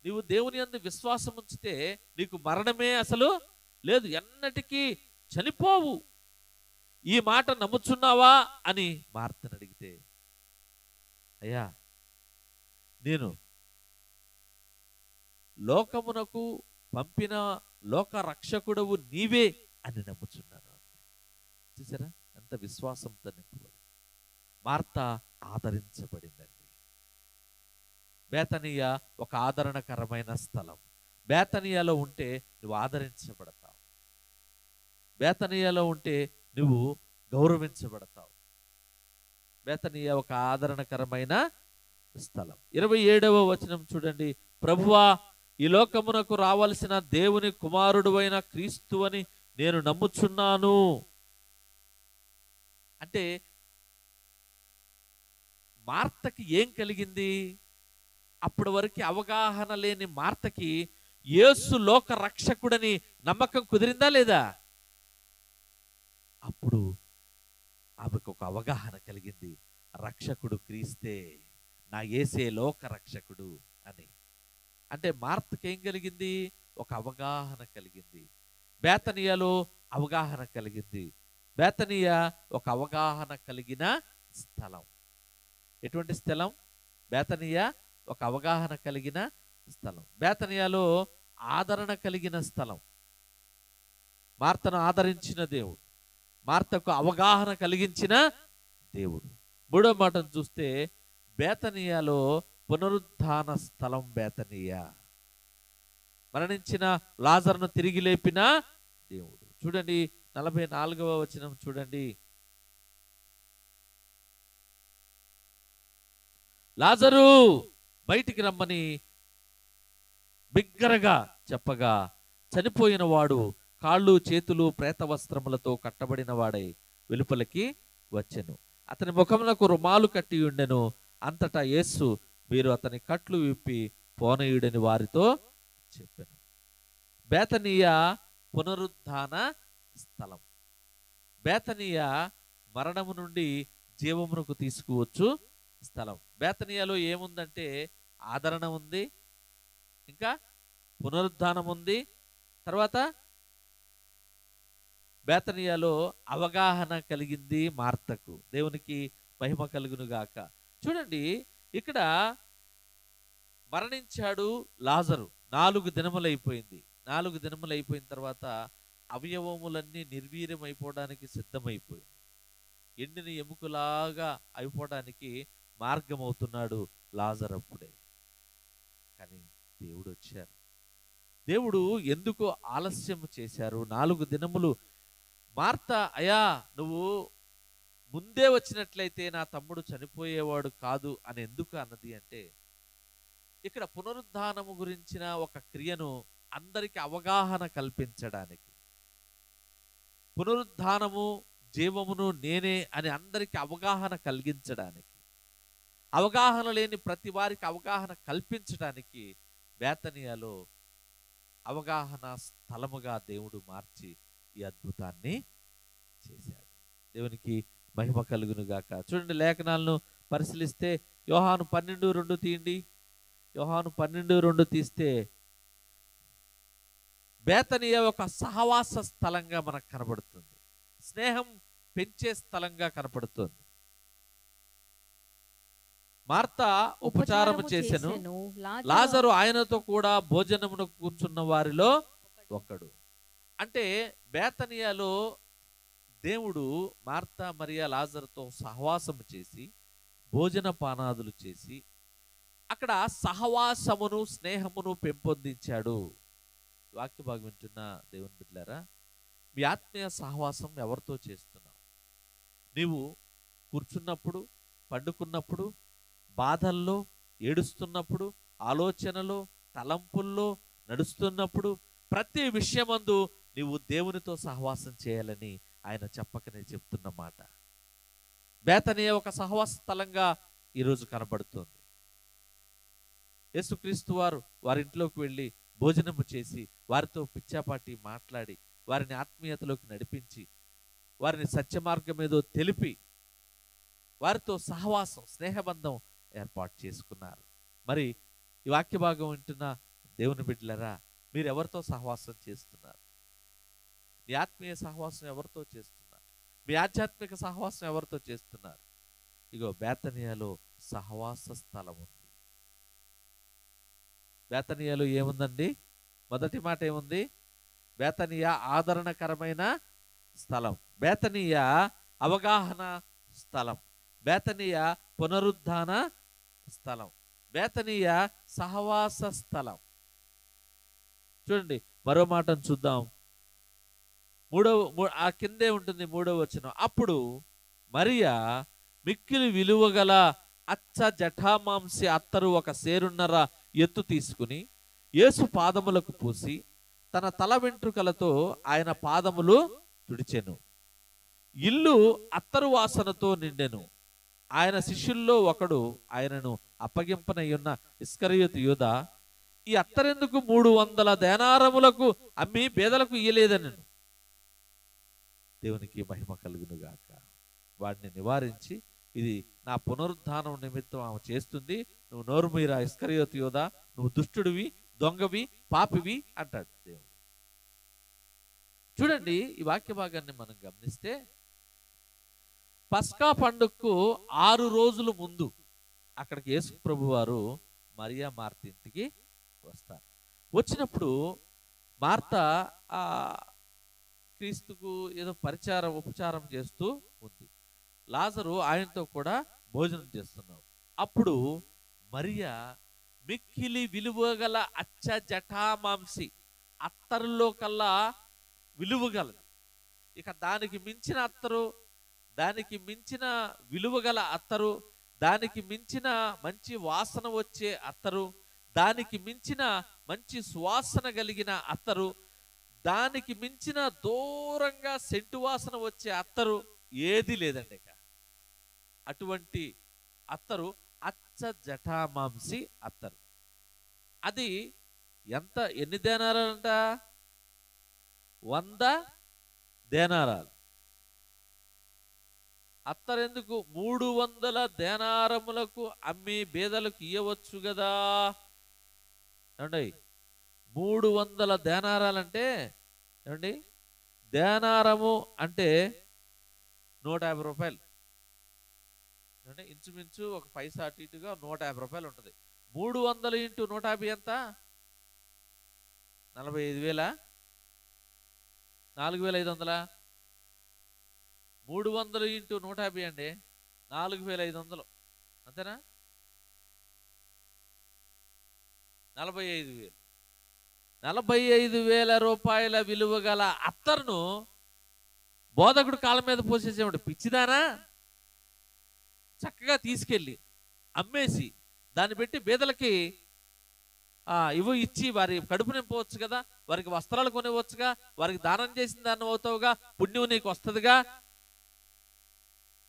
నీవు దేవుని యందు విశ్వాసం ఉంచితే నీకు మరణమే అసలు లేదు, ఎన్నటికీ చనిపోవు. ఈ మాట నమ్ముచున్నావా అని మార్తను అడిగితే, అయ్యా నేను లోకమునకు పంపిన లోక రక్షకుడవు నీవే అని నమ్ముచున్నాను. చూసారా ఎంత విశ్వాసంతో నింపబడి. మార్త ఆదరించబడిందండి. బేతనియా ఒక ఆదరణకరమైన స్థలం. బేతనియాలో ఉంటే నువ్వు ఆదరించబడతావు. బేతనియాలో ఉంటే నువ్వు గౌరవించబడతావు. బేతనియా ఒక ఆదరణకరమైన స్థలం. 27వ వచనం చూడండి. ప్రభువా, ఈ లోకమునకు రావలసిన దేవుని కుమారుడు అయిన క్రీస్తు అని నేను నమ్ముచున్నాను. అంటే మార్తకి ఏం కలిగింది? అప్పటి వరకు అవగాహన లేని మార్తకి యేసు లోక రక్షకుడని నమ్మకం కుదిరిందా లేదా? అప్పుడు ఆమెకు ఒక అవగాహన కలిగింది. రక్షకుడు క్రీస్తే, నా యేసే లోక రక్షకుడు అని. అంటే మార్తకి ఏం కలిగింది? ఒక అవగాహన కలిగింది. బేతనియాలో అవగాహన కలిగింది. బేతనియా ఒక అవగాహన కలిగిన స్థలం. ఎటువంటి స్థలం? బేతనియా ఒక అవగాహన కలిగిన స్థలం. బేతనియాలో ఆదరణ కలిగిన స్థలం. మార్తను ఆదరించిన దేవుడు, మార్తకు అవగాహన కలిగించిన దేవుడు. మూడో మాటను చూస్తే బేతనియాలో పునరుద్ధాన స్థలం. బేతనియా మరణించిన లాజరును తిరిగి లేపిన దేవుడు. చూడండి 44వ వచనం చూడండి. లాజరు బయటికి రమ్మని బిగ్గరగా చెప్పగా చనిపోయిన వాడు కాళ్ళు చేతులు ప్రేత వస్త్రములతో కట్టబడిన వాడై వెలుపలికి వచ్చెను. అతని ముఖమునకు రుమాలు కట్టి ఉండెను. అంతటా యేసు, మీరు అతని కట్లు విప్పి పోనీయుడని వారితో చెప్పెను. బేతనియా పునరుద్ధాన స్థలం. బేతనియా మరణము నుండి జీవమునకు తీసుకువచ్చు స్థలం. బేతనియాలో ఏముందంటే ఆదరణ ఉంది, ఇంకా పునరుద్ధానం ఉంది, తర్వాత బేతనియాలో అవగాహన కలిగింది మార్తకు. దేవునికి మహిమ కలుగును గాక. చూడండి, ఇక్కడ మరణించాడు లాజరు. 4 దినములు అయిపోయింది. 4 దినములు అయిపోయిన తర్వాత అవయవములన్నీ నిర్వీర్యం అయిపోవడానికి సిద్ధమైపోయింది. ఎండిన ఎముకలాగా అయిపోవడానికి మార్గం అవుతున్నాడు లాజరు అప్పుడే. కానీ దేవుడు వచ్చారు. దేవుడు ఎందుకు ఆలస్యం చేశారు? 4 దినములు మార్త, అయ్యా నువ్వు ముందే వచ్చినట్లయితే నా తమ్ముడు చనిపోయేవాడు కాదు అని ఎందుకు అన్నది అంటే, ఇక్కడ పునరుద్ధానము గురించిన ఒక క్రియను అందరికి అవగాహన కల్పించడానికి, పునరుద్ధానము జీవమును నేనే అని అందరికి అవగాహన కలిగించడానికి, అవగాహన లేని ప్రతి వారికి అవగాహన కల్పించడానికి బేతనియాలో అవగాహన స్థలముగా దేవుడు మార్చి ఈ అద్భుతాన్ని చేశాడు. దేవునికి మహిమ కలుగును గాక. చూడండి, లేఖనాలను పరిశీలిస్తే యోహాను 12:2 తీయండి. యోహాను 12:2 తీస్తే బేతనియా ఒక సహవాస స్థలంగా మనకు కనబడుతుంది. స్నేహం పెంచే స్థలంగా కనపడుతుంది. మార్త ఉపచారము చేసెను, లాజరు ఆయనతో కూడా భోజనమును కూర్చున్న వారిలో ఒకడు. అంటే బేతనియాలో దేవుడు మార్తా మరియా లాజరుతో సహవాసము చేసి భోజన పానాదులు చేసి అక్కడ సహవాసమును స్నేహమును పెంపొందించాడు. వాక్య భాగం వింటున్న దేవుని బిడ్డలారా, మీ ఆత్మీయ సహవాసం ఎవరితో చేస్తున్నావు? నీవు కూర్చున్నప్పుడు, పండుకున్నప్పుడు, బాధల్లో, ఏడుస్తున్నప్పుడు, ఆలోచనలో, తలంపుల్లో నడుస్తున్నప్పుడు, ప్రతి విషయమందు నీవు దేవునితో సహవాసం చేయాలని ఆయన చెప్పకనే చెప్తున్న మాట. బేతనియా ఒక సహవాస స్థలంగా ఈరోజు కనబడుతుంది. యేసుక్రీస్తు వారు వారి ఇంట్లోకి వెళ్ళి భోజనము చేసి వారితో పిచ్చాపాటి మాట్లాడి వారిని ఆత్మీయతలోకి నడిపించి వారిని సత్య మార్గం ఏదో తెలిపి వారితో సహవాసం, స్నేహబంధం ఏర్పాటు చేసుకున్నారు. మరి ఈ వాక్య భాగం వింటున్న దేవుని బిడ్డలరా, మీరు ఎవరితో సహవాసం చేస్తున్నారు? మీ ఆత్మీయ సహవాసం ఎవరితో చేస్తున్నారు? మీ ఆధ్యాత్మిక సహవాసం ఎవరితో చేస్తున్నారు? ఇగో బేతనియాలో సహవాస స్థలం ఉంది. బేతనియాలో ఏముందండి? మొదటి మాట ఏముంది? బేతనియా ఆదరణకరమైన స్థలం, బేతనియా అవగాహన స్థలం, బేతనియా పునరుద్ధాన స్థలం, బేతనియా సహవాస స్థలం. చూడండి, మరో మాటను చూద్దాం. ఆ కిందే ఉంటుంది 3వ వచనం. అప్పుడు మరియా మిక్కిలి విలువగల అచ్చ జఠామాంసి అత్తరు 1 సేరున్నర ఎత్తు తీసుకుని యేసు పాదములకు పూసి తన తల వెంట్రుకలతో ఆయన పాదములు తుడిచెను. ఇల్లు అత్తరు వాసనతో నిండెను. ఆయన శిష్యుల్లో ఒకడు ఆయనను అప్పగింపనయ్యున్న ఇస్కరియోతు యూదా, ఈ అత్తరెందుకు 300 దేనారములకు అమ్మి పేదలకు ఇయ్యలేదనెను. దేవునికి మహిమ కలుగును గాక. వాడిని నివారించి, ఇది నా పునరుద్ధానం నిమిత్తం ఆమె చేస్తుంది, నువ్వు నోరు మీరా ఇస్కరియోతు యూదా, నువ్వు దుష్టుడివి, దొంగవి, పాపివి అంటాడు దేవుడు. చూడండి, ఈ వాక్య భాగాన్ని మనం గమనిస్తే పస్కా పండుగకు 6 రోజుల ముందు అక్కడికి యేసు ప్రభు వారు మరియా మార్త ఇంటికి వస్తారు. వచ్చినప్పుడు మార్త ఆ క్రీస్తుకు ఏదో ఉపచారం చేస్తూ ఉంది. లాజరు ఆయనతో కూడా భోజనం చేస్తున్నాడు. అప్పుడు మరియా మిక్కిలి విలువగల అచ్చ జటామాంసి, అత్తరులో కల్లా విలువగలది, ఇక దానికి మించిన అత్తరు, దానికి మించిన విలువగల అత్తరు, దానికి మించిన మంచి వాసన వచ్చే అత్తరు, దానికి మించిన మంచి సువాసన కలిగిన అత్తరు, దానికి మించిన దూరంగా సెంటు వాసన వచ్చే అత్తరు ఏది లేదండి. ఇక అటువంటి అత్తరు అచ్చ జటామాంసి అత్తరు. అది ఎన్ని దేనారాలంట? 100 దేనారాలు. అత్తరెందుకు 300 దేనారములకు అమ్మి బేదలకు ఇయ్యవచ్చు కదా. ఏమండి 300 దేనారాలంటే ఏమండి, దేనారము అంటే 150 రూపాయలు. అంటే ఇంచుమించు ఒక పైసా అటు ఇటుగా 150 రూపాయలు ఉంటుంది. 300 ఇంటూ 150 ఎంత? 45,000, 4,500. 300 ఇంటూ 150 అండి 4,500, అంతేనా? 45,000. 45,000 రూపాయల విలువ గల అత్తరును బోధకుడు కాళ్ళ మీద పోసేసేవాడు. పిచ్చిదానా? చక్కగా తీసుకెళ్ళి అమ్మేసి దాన్ని పెట్టి బీదలకి ఇచ్చి వారి కడుపు నింపవచ్చు కదా, వారికి వస్త్రాలు కొనివ్వచ్చుగా, వారికి దానం చేసిన దాన్ని అవుతావుగా, పుణ్యం నీకు వస్తుందిగా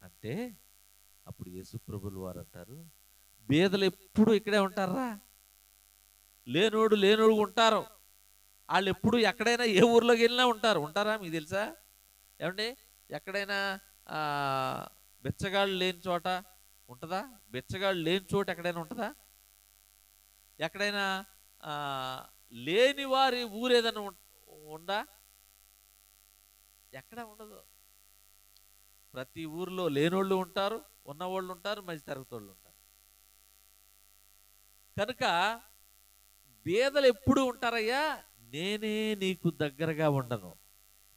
అంటే అప్పుడు యేసుప్రభులు వారు అంటారు, బీదలు ఎప్పుడు ఇక్కడే ఉంటారా? లేనోడు ఉంటారు. వాళ్ళు ఎప్పుడు ఎక్కడైనా ఏ ఊర్లోకి వెళ్ళినా ఉంటారా? మీకు తెలుసా? ఏమండి ఎక్కడైనా బిచ్చగాళ్ళు లేని చోట ఉంటుందా? బిచ్చగాళ్ళు లేని చోట ఎక్కడైనా ఉంటుందా? ఎక్కడైనా లేని వారి ఊరేదైనా ఉందా? ఎక్కడ ఉండదు. ప్రతి ఊర్లో లేనోళ్ళు ఉంటారు, ఉన్నవాళ్ళు ఉంటారు, మధ్య తరగతి వాళ్ళు ఉంటారు. కనుక బేదలు ఎప్పుడు ఉంటారయ్యా? నేనే నీకు దగ్గరగా ఉండను,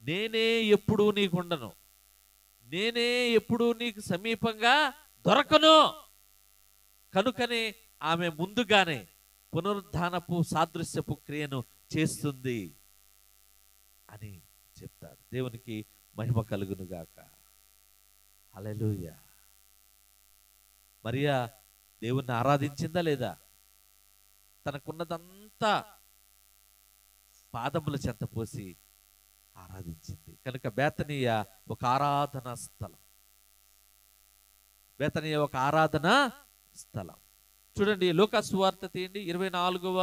నేనే ఎప్పుడు నీకు ఉండను, నేనే ఎప్పుడు నీకు సమీపంగా దొరకను. కనుకనే ఆమె ముందుగానే పునరుద్ధానపు సాదృశ్యపు క్రియను చేస్తుంది అని చెప్తాడు. దేవునికి మహిమ కలుగునుగాక. హల్లెలూయా. మరియా దేవుణ్ణి ఆరాధించిందా లేదా? తనకున్నదంతా పాదముల చెంత పోసి ఆరాధించింది. కనుక బేతనీయ ఒక ఆరాధనా స్థలం. బేతనీయ ఒక ఆరాధనా స్థలం. చూడండి, లూకా సువార్త తీయండి 24వ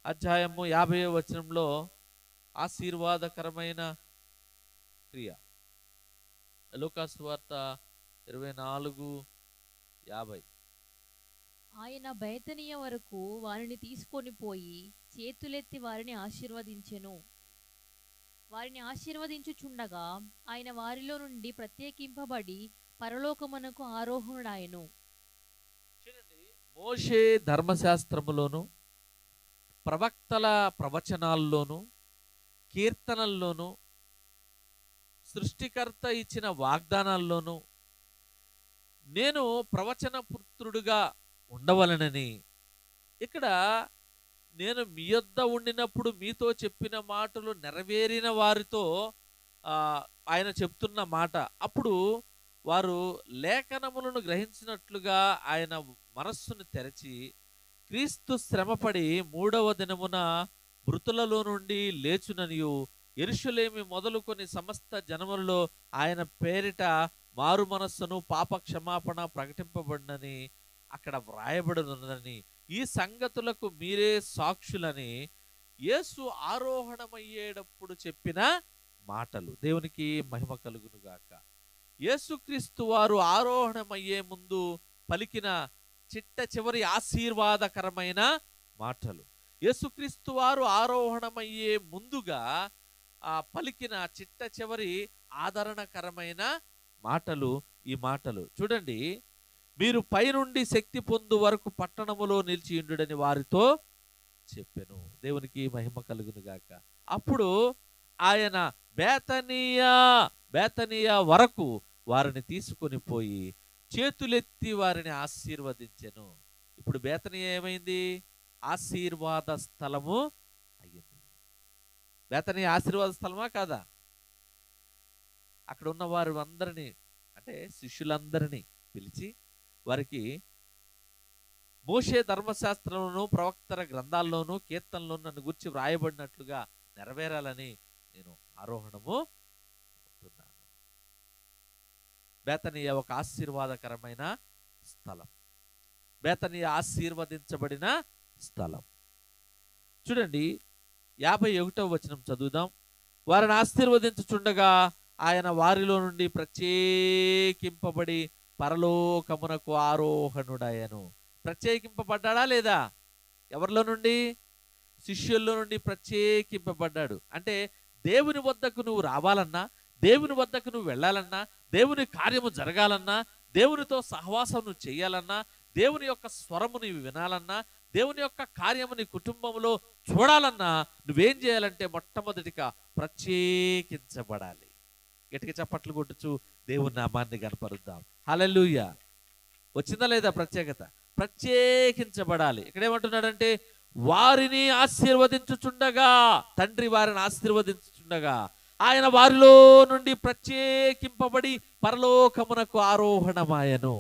అధ్యాయము 50వ వచనంలో ఆశీర్వాదకరమైన క్రియ. లూకా సువార్త 24:50. ఆయన బేతనీయ వరకు వారిని తీసుకొని పోయి చేతులెత్తి వారిని ఆశీర్వదించెను. వారిని ఆశీర్వదించుచుండగా ఆయన వారిలో నుండి ప్రత్యేకింపబడి పరలోకమునకు ఆరోహణుడాయెను. చూడండి, మోషే ధర్మశాస్త్రములోను, ప్రవక్తల ప్రవచనాల్లోను, కీర్తనల్లోను, సృష్టికర్త ఇచ్చిన వాగ్దానాల్లోనూ నేను ప్రవచన పుత్రుడుగా ఉండవలనని, ఇక్కడ నేను మీ యొద్ద ఉండినప్పుడు మీతో చెప్పిన మాటలు నెరవేరిన వారితో ఆయన చెప్తున్న మాట. అప్పుడు వారు లేఖనములను గ్రహించినట్లుగా ఆయన మనస్సును తెరచి క్రీస్తు శ్రమపడి 3వ దినమున మృతులలో నుండి లేచుననియు యెరూషలేము మొదలుకొని సమస్త జనములలో ఆయన పేరిట మారు మనస్సును పాప క్షమాపణ ప్రకటింపబడినని అక్కడ వ్రాయబడినని, ఈ సంగతులకు మీరే సాక్షులని యేసు ఆరోహణమయ్యేటప్పుడు చెప్పిన మాటలు. దేవునికి మహిమ కలుగునుగాక. యేసుక్రీస్తు వారు ఆరోహణమయ్యే ముందు పలికిన చిట్ట చివరి ఆశీర్వాదకరమైన మాటలు. యేసుక్రీస్తు వారు ఆరోహణమయ్యే ముందుగా పలికిన చిట్ట చివరి ఆదరణకరమైన మాటలు ఈ మాటలు. చూడండి, మీరు పైనుండి శక్తి పొందు వరకు పట్టణములో నిలిచి ఉండుడని వారితో చెప్పెను. దేవునికి మహిమ కలుగునుగాక. అప్పుడు ఆయన బేతనీయ వరకు వారిని తీసుకొని పోయి చేతులెత్తి వారిని ఆశీర్వదించెను. ఇప్పుడు బేతనీయ ఏమైంది? ఆశీర్వాద స్థలము అయ్యింది. బేతనీయ ఆశీర్వాద స్థలమా కాదా? అక్కడ ఉన్న వారు అందరినీ, అంటే శిష్యులందరినీ పిలిచి వారికి మోషే ధర్మశాస్త్రంలోను ప్రవక్తల గ్రంథాల్లోనూ కీర్తనలోను నన్ను గురించి వ్రాయబడినట్లుగా నెరవేరాలని నేను ఆరోహణము అవుతున్నాను. బేతనీయ ఒక ఆశీర్వాదకరమైన స్థలం, బేతనీయ ఆశీర్వదించబడిన స్థలం. చూడండి, 51వ వచనం చదువుదాం. వారిని ఆశీర్వదించుచుండగా ఆయన వారిలో నుండి ప్రత్యేకింపబడి పరలోకమునకు ఆరోహణుడయ్యను. ప్రత్యేకింపబడ్డాడా లేదా? ఎవరిలో నుండి? శిష్యుల్లో నుండి ప్రత్యేకింపబడ్డాడు. అంటే దేవుని వద్దకు నువ్వు రావాలన్నా, దేవుని వద్దకు నువ్వు వెళ్ళాలన్నా, దేవుని కార్యము జరగాలన్నా, దేవునితో సహవాసం నువ్వు చేయాలన్నా, దేవుని యొక్క స్వరము నీవు వినాలన్నా, దేవుని యొక్క కార్యము నీ కుటుంబంలో చూడాలన్నా నువ్వేం చేయాలంటే మొట్టమొదటిగా ప్రత్యేకించబడాలి. గట్టిగా చప్పట్లు కొట్టుచు దేవుని నామాన్ని కనపరుద్దాం. హల్లెలూయా. వచ్చిందా లేదా ప్రత్యేకత? ప్రత్యేకించబడాలి. ఇక్కడ ఏమంటున్నాడంటే వారిని ఆశీర్వదించుచుండగా, తండ్రి వారిని ఆశీర్వదించుచుండగా ఆయన వారిలో నుండి ప్రత్యేకింపబడి పరలోకమునకు ఆరోహణమాయను.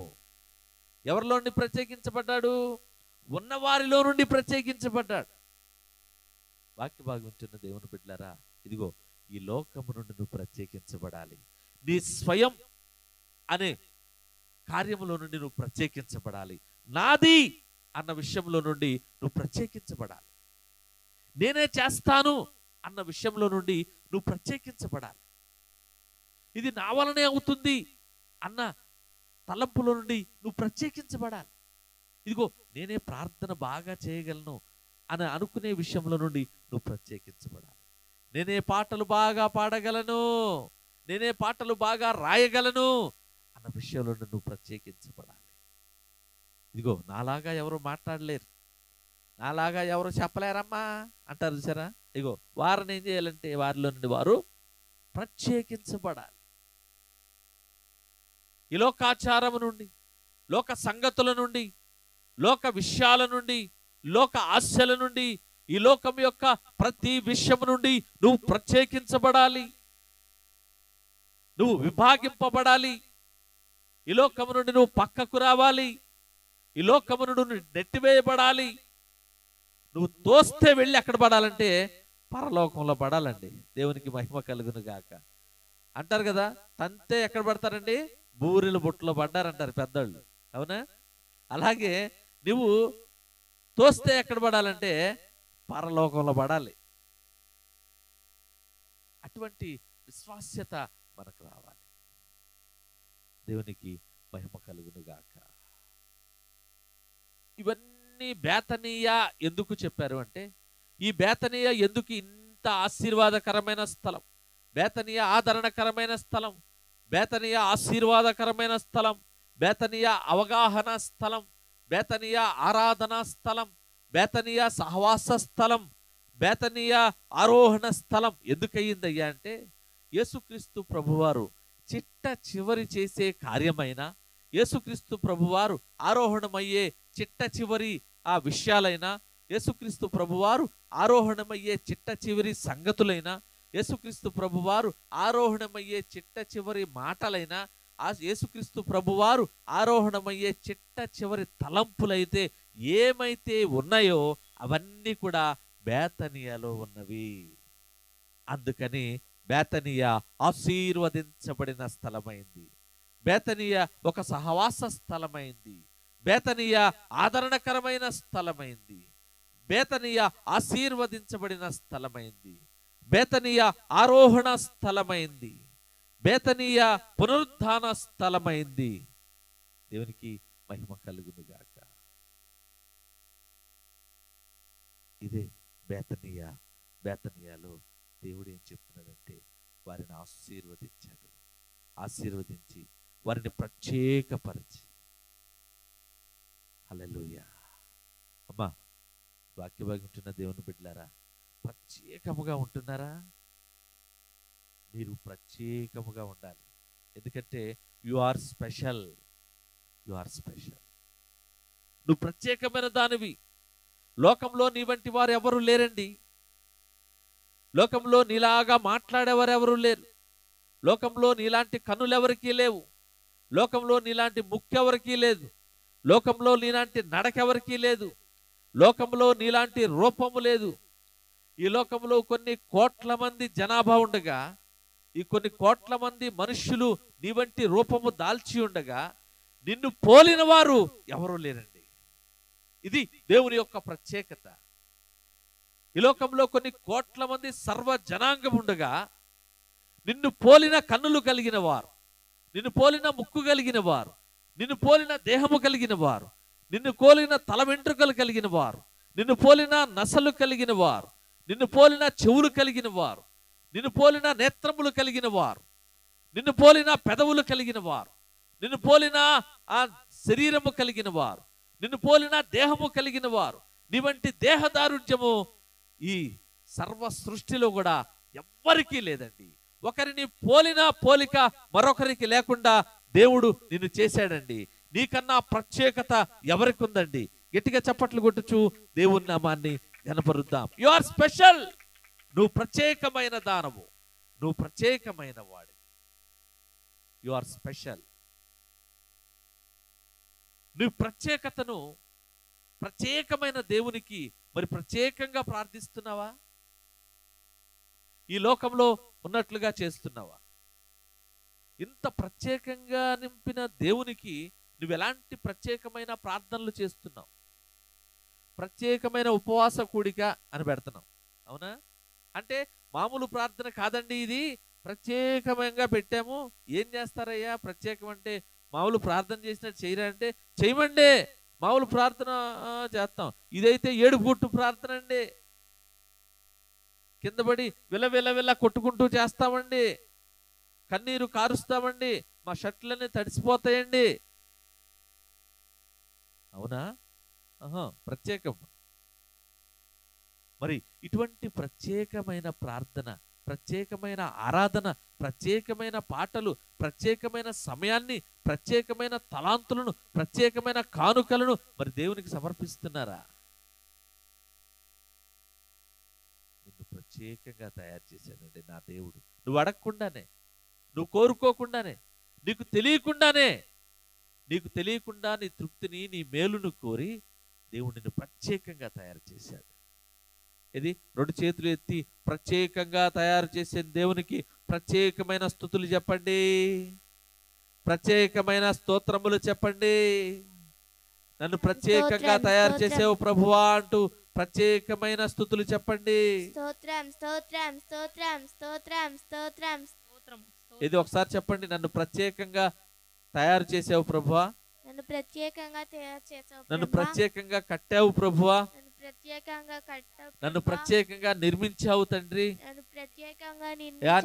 ఎవరిలో నుండి ప్రత్యేకించబడ్డాడు? ఉన్నవారిలో నుండి ప్రత్యేకించబడ్డాడు. వాక్య భాగం వింటున్న దేవుని బిడ్డలారా, ఇదిగో ఈ లోకము నుండి నువ్వు ప్రత్యేకించబడాలి. నీ స్వయం అనే కార్యములో నుండి నువ్వు ప్రత్యేకించబడాలి. నాది అన్న విషయంలో నుండి నువ్వు ప్రత్యేకించబడాలి. నేనే చేస్తాను అన్న విషయంలో నుండి నువ్వు ప్రత్యేకించబడాలి. ఇది నా వలనే అవుతుంది అన్న తలంపులో నుండి నువ్వు ప్రత్యేకించబడాలి. ఇదిగో నేనే ప్రార్థన బాగా చేయగలను అని అనుకునే విషయంలో నుండి నువ్వు ప్రత్యేకించబడాలి. నేనే పాటలు బాగా పాడగలను, నేనే పాటలు బాగా రాయగలను అన్న విషయంలో నువ్వు ప్రత్యేకించబడాలి. ఇదిగో నాలాగా ఎవరు మాట్లాడలేరు, నాలాగా ఎవరు చెప్పలేరమ్మా అంటారు చూసారా? ఇగో వారిని ఏం చేయాలంటే వారిలో నుండి వారు ప్రత్యేకించబడాలి. ఈ లోకాచారము నుండి, లోక సంగతుల నుండి, లోక విషయాల నుండి, లోక ఆశల నుండి, ఈ లోకం యొక్క ప్రతి విషయం నుండి నువ్వు ప్రత్యేకించబడాలి. నువ్వు విభాగింపబడాలి. ఈ లోకము నుండి నువ్వు పక్కకు రావాలి. ఈ లోకము నుండి నువ్వు నెట్టివేయబడాలి. నువ్వు తోస్తే వెళ్ళి ఎక్కడ పడాలంటే పరలోకంలో పడాలండి. దేవునికి మహిమ కలుగును గాక. అంటారు కదా, తంతే ఎక్కడ పడతారండి? బూరెల బుట్టలో పడ్డారంటారు పెద్దోళ్ళు, అవునా? అలాగే నువ్వు తోస్తే ఎక్కడ పడాలంటే పరలోకంలో పడాలి. అటువంటి విశ్వాస్యత మనకు రావాలి. దేవునికి మహిమ కలుగును గాక. ఇవన్నీ బేతనీయ ఎందుకు చెప్పారు అంటే, ఈ బేతనీయ ఎందుకు ఇంత ఆశీర్వాదకరమైన స్థలం, బేతనీయ ఆదరణకరమైన స్థలం, బేతనీయ ఆశీర్వాదకరమైన స్థలం, బేతనీయ అవగాహన స్థలం, బేతనీయ ఆరాధనా స్థలం, బేతనీయ సహవాస స్థలం, బేతనీయ ఆరోహణ స్థలం ఎందుకయ్యిందయ్యా అంటే, యేసుక్రీస్తు ప్రభువారు చిట్ట చివరి చేసే కార్యమైన, యేసుక్రీస్తు ప్రభువారు ఆరోహణమయ్యే చిట్ట చివరి ఆ విషయాలైనా, యేసుక్రీస్తు ప్రభువారు ఆరోహణమయ్యే చిట్ట చివరి సంగతులైనా, యేసుక్రీస్తు ప్రభువారు ఆరోహణమయ్యే చిట్ట చివరి మాటలైనా, ఆ యేసుక్రీస్తు ప్రభువారు ఆరోహణమయ్యే చిట్ట చివరి తలంపులైతే ఏమైతే ఉన్నాయో అవన్నీ కూడా బేతనీయలో ఉన్నవి. అందుకని బేతనీయ ఆశీర్వదించబడిన స్థలమైంది. బేతనీయ ఒక సహవాస స్థలమైంది. బేతనీయ ఆదరణకరమైన స్థలమైంది. బేతనీయ ఆశీర్వదించబడిన స్థలమైంది. బేతనీయ ఆరోహణ స్థలమైంది. బేతనీయ పునరుద్ధాన స్థలమైంది. దేవునికి మహిమ కలుగును గాక. ఇదే బేతనీయ. బేతనీయలో దేవుడు ఏం చెప్తున్నాడంటే వారిని ఆశీర్వదించాడు. ఆశీర్వదించి వారిని ప్రత్యేకపరిచి. హల్లెలూయా. అమ్మా, వాక్యభాగం ఉంటున్న దేవుని బిడ్డలారా, ప్రత్యేకముగా ఉంటున్నారా? మీరు ప్రత్యేకముగా ఉండాలి. ఎందుకంటే you are special. You are special. నువ్వు ప్రత్యేకమైన దానివి. లోకంలో నీ వంటి వారు ఎవరు లేరండి. లోకంలో నీలాగా మాట్లాడేవారు ఎవరు లేరు. లోకంలో నీలాంటి కన్నులెవరికీ లేవు. లోకంలో నీలాంటి ముక్కెవరికీ లేదు. లోకంలో నీలాంటి నడకెవరికీ లేదు. లోకంలో నీలాంటి రూపము లేదు. ఈ లోకంలో కొన్ని కోట్ల మంది జనాభా ఉండగా, ఈ కొన్ని కోట్ల మంది మనుష్యులు నీ వంటి రూపము దాల్చి ఉండగా నిన్ను పోలిన వారు ఎవరూ లేరండి. ఇది దేవుని యొక్క ప్రత్యేకత. ఈ లోకంలో కొన్ని కోట్ల మంది సర్వ జనాంగం ఉండగా నిన్ను పోలిన కన్నులు కలిగిన వారు, నిన్ను పోలిన ముక్కు కలిగిన వారు, నిన్ను పోలిన దేహము కలిగిన వారు, నిన్ను పోలిన తల వెంట్రుకలు కలిగిన వారు, నిన్ను పోలిన నసలు కలిగిన వారు, నిన్ను పోలిన చెవులు కలిగిన వారు, నిన్ను పోలిన నేత్రములు కలిగిన వారు, నిన్ను పోలిన పెదవులు కలిగిన వారు, నిన్ను పోలిన ఆ శరీరము కలిగిన వారు, నిన్ను పోలిన దేహము కలిగిన వారు, నీ వంటి దేహదారుఢ్యము ఈ సర్వ సృష్టిలో కూడా ఎవ్వరికీ లేదండి. ఒకరిని పోలిన పోలిక మరొకరికి లేకుండా దేవుడు నిన్ను చేశాడండి. నీకన్నా ప్రత్యేకత ఎవరికి ఉందండి? గట్టిగా చప్పట్లు కొట్టుచు దేవుని నామాన్ని ఘనపరుద్దాం. You are special. నువ్వు ప్రత్యేకమైన దానవు, నువ్వు ప్రత్యేకమైన వాడి. You are special. నువ్వు ప్రత్యేకతను ప్రత్యేకమైన దేవునికి మరి ప్రత్యేకంగా ప్రార్థిస్తున్నావా? ఈ లోకంలో ఉన్నట్లుగా చేస్తున్నావా? ఇంత ప్రత్యేకంగా నింపిన దేవునికి నువ్వు ఎలాంటి ప్రత్యేకమైన ప్రార్థనలు చేస్తున్నావు? ప్రత్యేకమైన ఉపవాస కూడిక అని పెడుతున్నావు, అవునా? అంటే మామూలు ప్రార్థన కాదండి, ఇది ప్రత్యేకంగా పెట్టాము. ఏం చేస్తారయ్యా ప్రత్యేకం అంటే? మామూలు ప్రార్థన చేసినట్టు చేయరా అంటే చేయమండి, మామూలు ప్రార్థన చేస్తాం. ఇదైతే ఏడుగుట్టు ప్రార్థన అండి. కిందపడి విల కొట్టుకుంటూ చేస్తామండి, కన్నీరు కారుస్తామండి, మా షర్ట్లన్నీ తడిసిపోతాయండి. అవునా? ప్రత్యేకం. మరి ఇటువంటి ప్రత్యేకమైన ప్రార్థన, ప్రత్యేకమైన ఆరాధన, ప్రత్యేకమైన పాటలు, ప్రత్యేకమైన సమయాన్ని, ప్రత్యేకమైన తలాంతులను, ప్రత్యేకమైన కానుకలను మరి దేవునికి సమర్పిస్తున్నారా? నిన్ను ప్రత్యేకంగా తయారు చేశానండి నా దేవుడు. నువ్వు అడగకుండానే, నువ్వు కోరుకోకుండానే, నీకు తెలియకుండా నీ తృప్తిని, నీ మేలును కోరి దేవుడు నిన్ను ప్రత్యేకంగా తయారు చేశాడు. ఇది రెండు చేతులు ఎత్తి ప్రత్యేకంగా తయారు చేసే దేవునికి ప్రత్యేకమైన స్తుతులు చెప్పండి, ప్రత్యేకమైన స్తోత్రములు చెప్పండి. నన్ను ప్రత్యేకంగా తయారు చేసేవు ప్రభువా అంటూ ప్రత్యేకమైన స్తుతులు చెప్పండి. ఇది ఒకసారి చెప్పండి, నన్ను ప్రత్యేకంగా తయారు చేసావు ప్రభువా, నన్ను ప్రత్యేకంగా తయారు చేసావు, నన్ను ప్రత్యేకంగా కట్టావు ప్రభువా, నన్ను ప్రత్యేకంగా నిర్మించావు తండ్రి.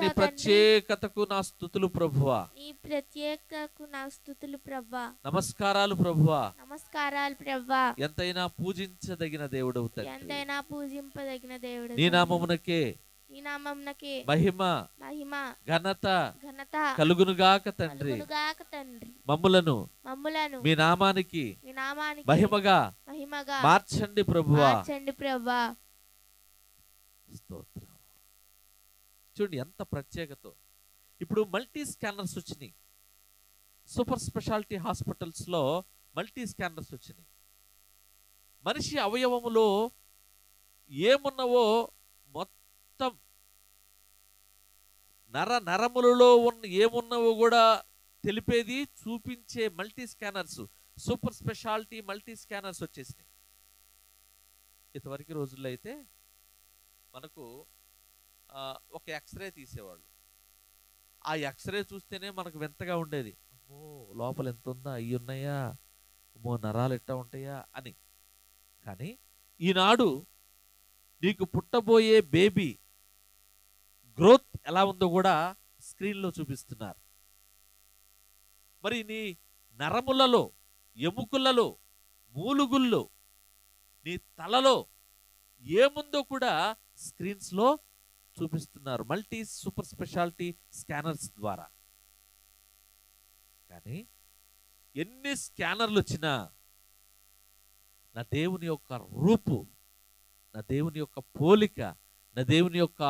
నీ ప్రత్యేకతకు నా స్తుతులు ప్రభువా, నీ ప్రత్యేకతకు నా స్తుతులు ప్రభువా. నమస్కారాలు ప్రభువా, నమస్కారాలు ప్రభువా. ఎంతైనా పూజించదగిన దేవుడవు తండ్రి, ఎంతైనా పూజింపదగిన దేవుడు. నీ నామమునకే మహిమ ఘనత కలుగునుగాక తండ్రి. మమ్ములను మీ నామానికి మహిమగా మార్చండి ప్రభువా. స్తోత్రం. చూడండి ఎంత ప్రత్యేకత. ఇప్పుడు మల్టీ స్కానర్స్ వచ్చినాయి, సూపర్ స్పెషాలిటీ హాస్పిటల్స్ లో మల్టీ స్కానర్స్ వచ్చినాయి. మనిషి అవయవములో ఏమున్నవో మొత్తం నరములలో ఏమున్నావో కూడా తెలిపేది చూపించే multi scanners, super speciality multi scanners వచ్చేసినాయి. ఇంతవరకు రోజుల్లో అయితే మనకు ఒక ఎక్స్రే తీసేవాళ్ళు. ఆ ఎక్స్రే చూస్తేనే మనకు వింతగా ఉండేది. అమ్మో లోపల ఎంత ఉందా, అయ్యి ఉన్నాయా, అమ్మో నరాలు ఎట్టా ఉంటాయా అని. కానీ ఈనాడు నీకు పుట్టబోయే బేబీ గ్రోత్ ఎలా ఉందో కూడా స్క్రీన్లో చూపిస్తున్నారు. మరి నీ నరములలో, ఎముకలలో, మూలుగుల్లో, నీ తలలో ఏముందో కూడా స్క్రీన్స్లో చూపిస్తున్నారు మల్టీ సూపర్ స్పెషాలిటీ స్కానర్స్ ద్వారా. కానీ ఎన్ని స్కానర్లు వచ్చినా నా దేవుని యొక్క రూపు, నా దేవుని యొక్క పోలిక, నా దేవుని యొక్క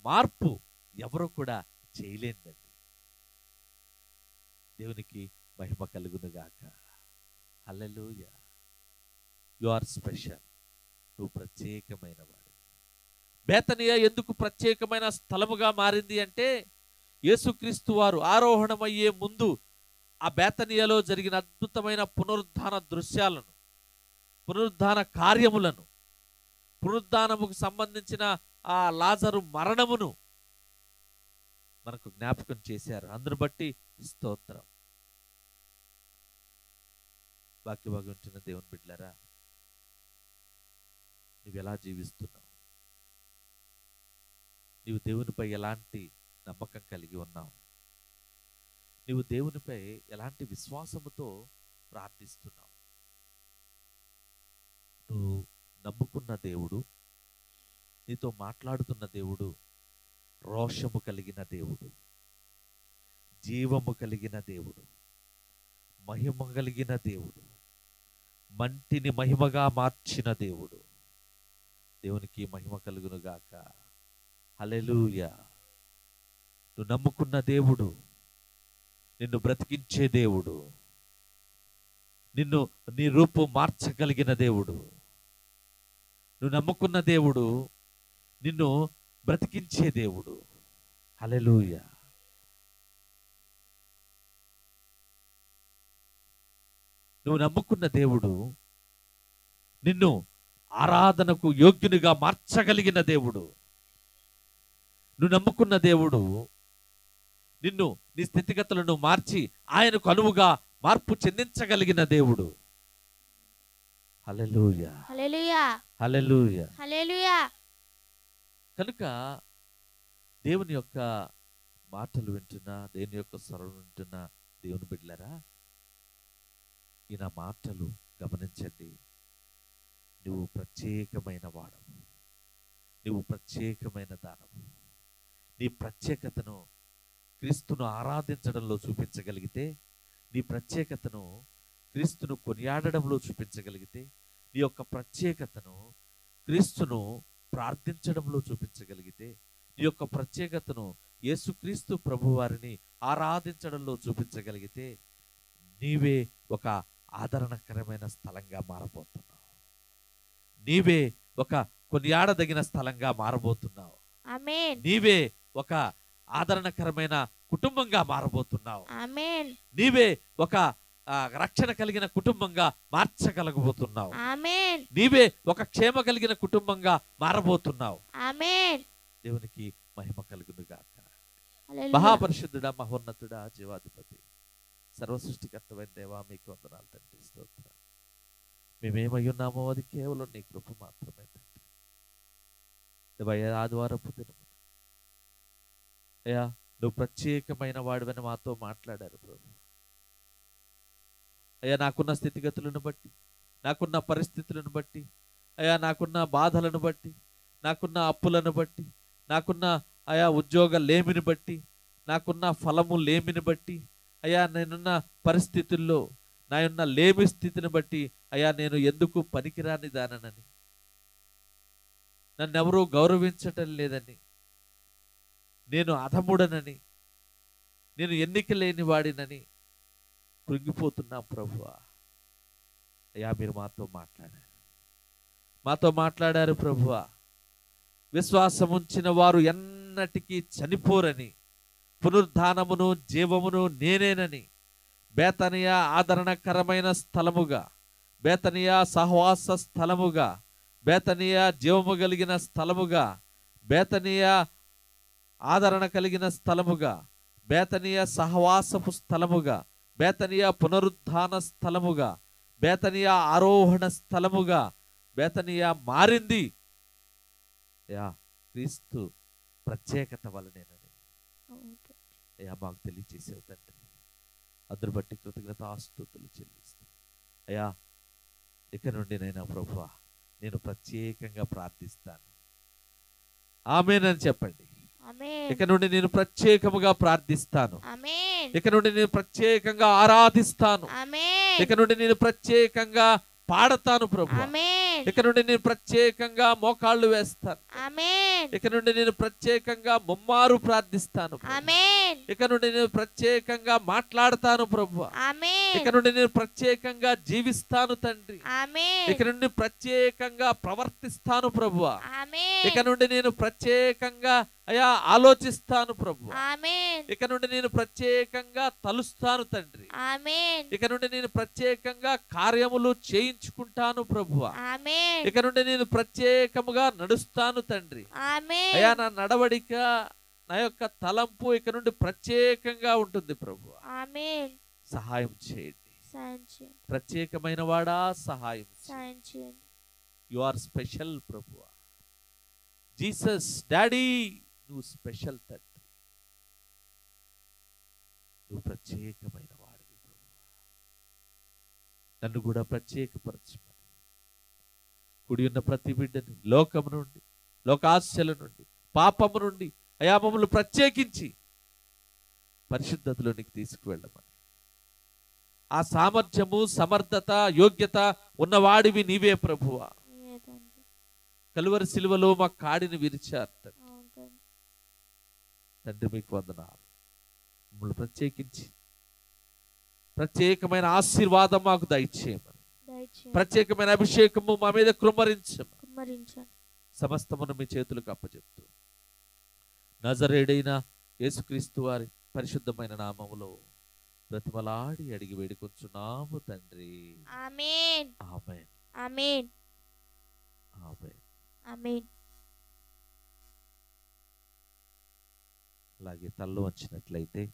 మార్పు ఎవరు కూడా చేయలేదండి. దేవునికి మహిమ కలుగునుగాక. హల్లెలూయా. You are special. నువ్వు ప్రత్యేకమైన వాడు. బేతనియా ఎందుకు ప్రత్యేకమైన స్థలముగా మారింది అంటే, యేసుక్రీస్తు వారు ఆరోహణమయ్యే ముందు ఆ బేతనియాలో జరిగిన అద్భుతమైన పునరుద్ధాన దృశ్యాలను, పునరుద్ధాన కార్యములను, పునరుద్ధానముకు సంబంధించిన ఆ లాజరు మరణమును మనకు జ్ఞాపకం చేశారు. అందును బట్టి స్తోత్రం. వాక్యభాగం ఉంటున్న దేవుని బిడ్డలారా, నువ్వు ఎలా జీవిస్తున్నావు? నీవు దేవునిపై ఎలాంటి నమ్మకం కలిగి ఉన్నావు? నీవు దేవునిపై ఎలాంటి విశ్వాసముతో ప్రార్థిస్తున్నావు? నువ్వు నమ్ముకున్న దేవుడు, నీతో మాట్లాడుతున్న దేవుడు రోషము కలిగిన దేవుడు, జీవము కలిగిన దేవుడు, మహిమ కలిగిన దేవుడు, మంటిని మహిమగా మార్చిన దేవుడు. దేవునికి మహిమ కలుగును గాక. హల్లెలూయా. నువ్వు నమ్ముకున్న దేవుడు నిన్ను బ్రతికించే దేవుడు, నిన్ను నీ రూపం మార్చగలిగిన దేవుడు. నువ్వు నమ్ముకున్న దేవుడు నిన్ను బ్రతికించే దేవుడు. హల్లెలూయా. నువ్వు నమ్ముకున్న దేవుడు నిన్ను ఆరాధనకు యోగ్యునిగా మార్చగలిగిన దేవుడు. నువ్వు నమ్ముకున్న దేవుడు నిన్ను నీ స్థితిగతులను మార్చి ఆయనకు అనువుగా మార్పు చెందించగలిగిన దేవుడు. హల్లెలూయా, హల్లెలూయా, హల్లెలూయా. హల్లెలూయా. కనుక దేవుని యొక్క మాటలు వింటున్నా, దేవుని యొక్క స్వరం వింటున్నా దేవుని బిడ్డలారా, ఈ నా మాటలు గమనించండి. నువ్వు ప్రత్యేకమైన వాడవు, నువ్వు ప్రత్యేకమైన దానవు. నీ ప్రత్యేకతను క్రీస్తును ఆరాధించడంలో చూపించగలిగితే, నీ ప్రత్యేకతను క్రీస్తును కొనియాడడంలో చూపించగలిగితే, నీ యొక్క ప్రత్యేకతను క్రీస్తును ప్రార్థించడంలో చూపించగలిగితే, నీ యొక్క ప్రత్యేకతను యేసుక్రీస్తు ప్రభువారిని ఆరాధించడంలో చూపించగలిగితే, నీవే ఒక ఆదరణకరమైన స్థలంగా మారబోతున్నావు. నీవే ఒక కొనియాడదగిన స్థలంగా మారబోతున్నావు. ఆమేన్. నీవే ఒక ఆదరణకరమైన కుటుంబంగా మారబోతున్నావు. ఆమేన్. నీవే ఒక రక్షణ కలిగిన కుటుంబంగా మార్చగలగబోతున్నావు. ఆమేన్. నీవే ఒక క్షేమ కలిగిన కుటుంబంగా మారబోతున్నావు. ఆమేన్. దేవునికి మహిమ కలుగును గాక. హల్లెలూయా. మహాపరిశుద్ధుడా, మహోన్నతుడా, జీవాధిపతి, సర్వసృష్టికర్తమైన దేవా, మీకు వందనాలు తండ్రి. స్తోత్రం. మేమేమై ఉన్నామో అది కేవలం నీ కృప మాత్రమే తండ్రి. దేవా, ఆదివారపు దినమున అయ్యా నువ్వు ప్రత్యేకమైన వాడివని మాతో మాట్లాడారు ప్రభు. అయ్యా నాకున్న స్థితిగతులను బట్టి, నాకున్న పరిస్థితులను బట్టి, అయ్యా నాకున్న బాధలను బట్టి, నాకున్న అప్పులను బట్టి, నాకున్న అయా ఉద్యోగ లేమిని బట్టి, నాకున్న ఫలము లేమిని బట్టి, అయ్యా నేనున్న పరిస్థితుల్లో నాయున్న లేమి స్థితిని బట్టి అయ్యా నేను ఎందుకు పనికిరాని దానని, నన్నెవరూ గౌరవించటం లేదని, నేను అధముడనని, నేను ఎన్నిక లేని వాడినని కృంగిపోతున్నా ప్రభువా. అయ్యా మీరు మాతో మాట్లాడారు ప్రభువా. విశ్వాసం ఉంచిన వారు ఎన్నటికీ చనిపోరని, పునరుద్ధానమును జీవమును నేనేనని, బేతనియా ఆదరణకరమైన స్థలముగా, బేతనియా సహవాస స్థలముగా, బేతనియా జీవము కలిగిన స్థలముగా, బేతనియా ఆదరణ కలిగిన స్థలముగా, బేతనియా సహవాసపు స్థలముగా, బేతనియా పునరుద్ధాన స్థలముగా, బేతనియా ఆరోహణ స్థలముగా బేతనియా మారింది యా క్రీస్తు ప్రత్యేకత వలనేనని అయ్యా మాకు తెలియచేసావు తండ్రి. అందరు బట్టి కృతజ్ఞతాస్తుతులు చెల్లిస్తాం అయ్యా. ఇక నుండి నైనా ప్రభువా నేను ప్రత్యేకంగా ప్రార్థిస్తాను. ఆమేన్ చెప్పండి. ఇక నుండి నేను ప్రత్యేకముగా ప్రార్థిస్తాను. ఇక నుండి నేను ప్రత్యేకంగా ఆరాధిస్తాను. ఇక నుండి నేను ప్రత్యేకంగా పాడతాను ప్రభు. ఇక నుండి నేను ప్రత్యేకంగా మోకాళ్ళు వేస్తాను. ఇక నుండి నేను ప్రత్యేకంగా ముమ్మారు ప్రార్థిస్తాను. ఇక నుండి నేను ప్రత్యేకంగా మాట్లాడతాను ప్రభు. ఇక నుండి నేను ప్రత్యేకంగా జీవిస్తాను తండ్రి. ఇక నుండి ప్రత్యేకంగా ప్రవర్తిస్తాను ప్రభు. ఇక నుండి నేను ప్రత్యేకంగా అయ్యా ఆలోచిస్తాను ప్రభు. ఇక నుండి నేను ప్రత్యేకంగా తలుస్తాను తండ్రి. ఇక నుండి నేను ప్రత్యేకంగా కార్యములు చేయించుకుంటాను ప్రభు. ఇక నుండి నేను ప్రత్యేకముగా నడుస్తాను తండ్రి. అయ్యా నా నడవడిక నా యొక్క తలంపు ఇక నుండి ప్రత్యేకంగా ఉంటుంది ప్రభు. ఆమేన్. సహాయం చేయండి. సాయం చేయండి. ప్రత్యేకమైన వాడా సహాయం సాయం చేయండి. యు ఆర్ స్పెషల్ ప్రభు. జీసస్ డాడీ, నువ్వు స్పెషల్ తండ్రి, నువ్వు ప్రత్యేకమైన వాడివి ప్రభు. నన్ను కూడా ప్రత్యేకపరచమని కుడి ఉన్న ప్రతి బిడ్డని లోకము నుండి, లోకాశల నుండి, పాపము నుండి అయా మమ్మల్ని ప్రత్యేకించి పరిశుద్ధతలోనికి తీసుకువెళ్ళమని, ఆ సామర్థ్యము, సమర్థత, యోగ్యత ఉన్నవాడివి నీవే ప్రభువా. నీవే తండ్రి. కలువరి సిలువలో మా కాడిని విరిచారు తండ్రి. అవును తండ్రి. తండ్రి మీకు వందనాలు. మమ్మల్ని ప్రత్యేకించి ప్రత్యేకమైన ఆశీర్వాదం మాకు దయచేయమని, దయచేయండి. ప్రత్యేకమైన అభిషేకము మా మీద కృమ్మరించమని కుమ్మరించండి. సమస్తమును మీ చేతులకు అప్పచెప్తూ నజరేడైన యేసుక్రీస్తు వారి పరిశుద్ధమైన నామములో బ్రతిమలాడి అడిగి వేడుకొంచున్నాము తండ్రి. ఆమేన్. ఆమేన్. ఆమేన్. ఆమేన్. ఆమేన్. అలాగే తల్లు వంచినట్లయితే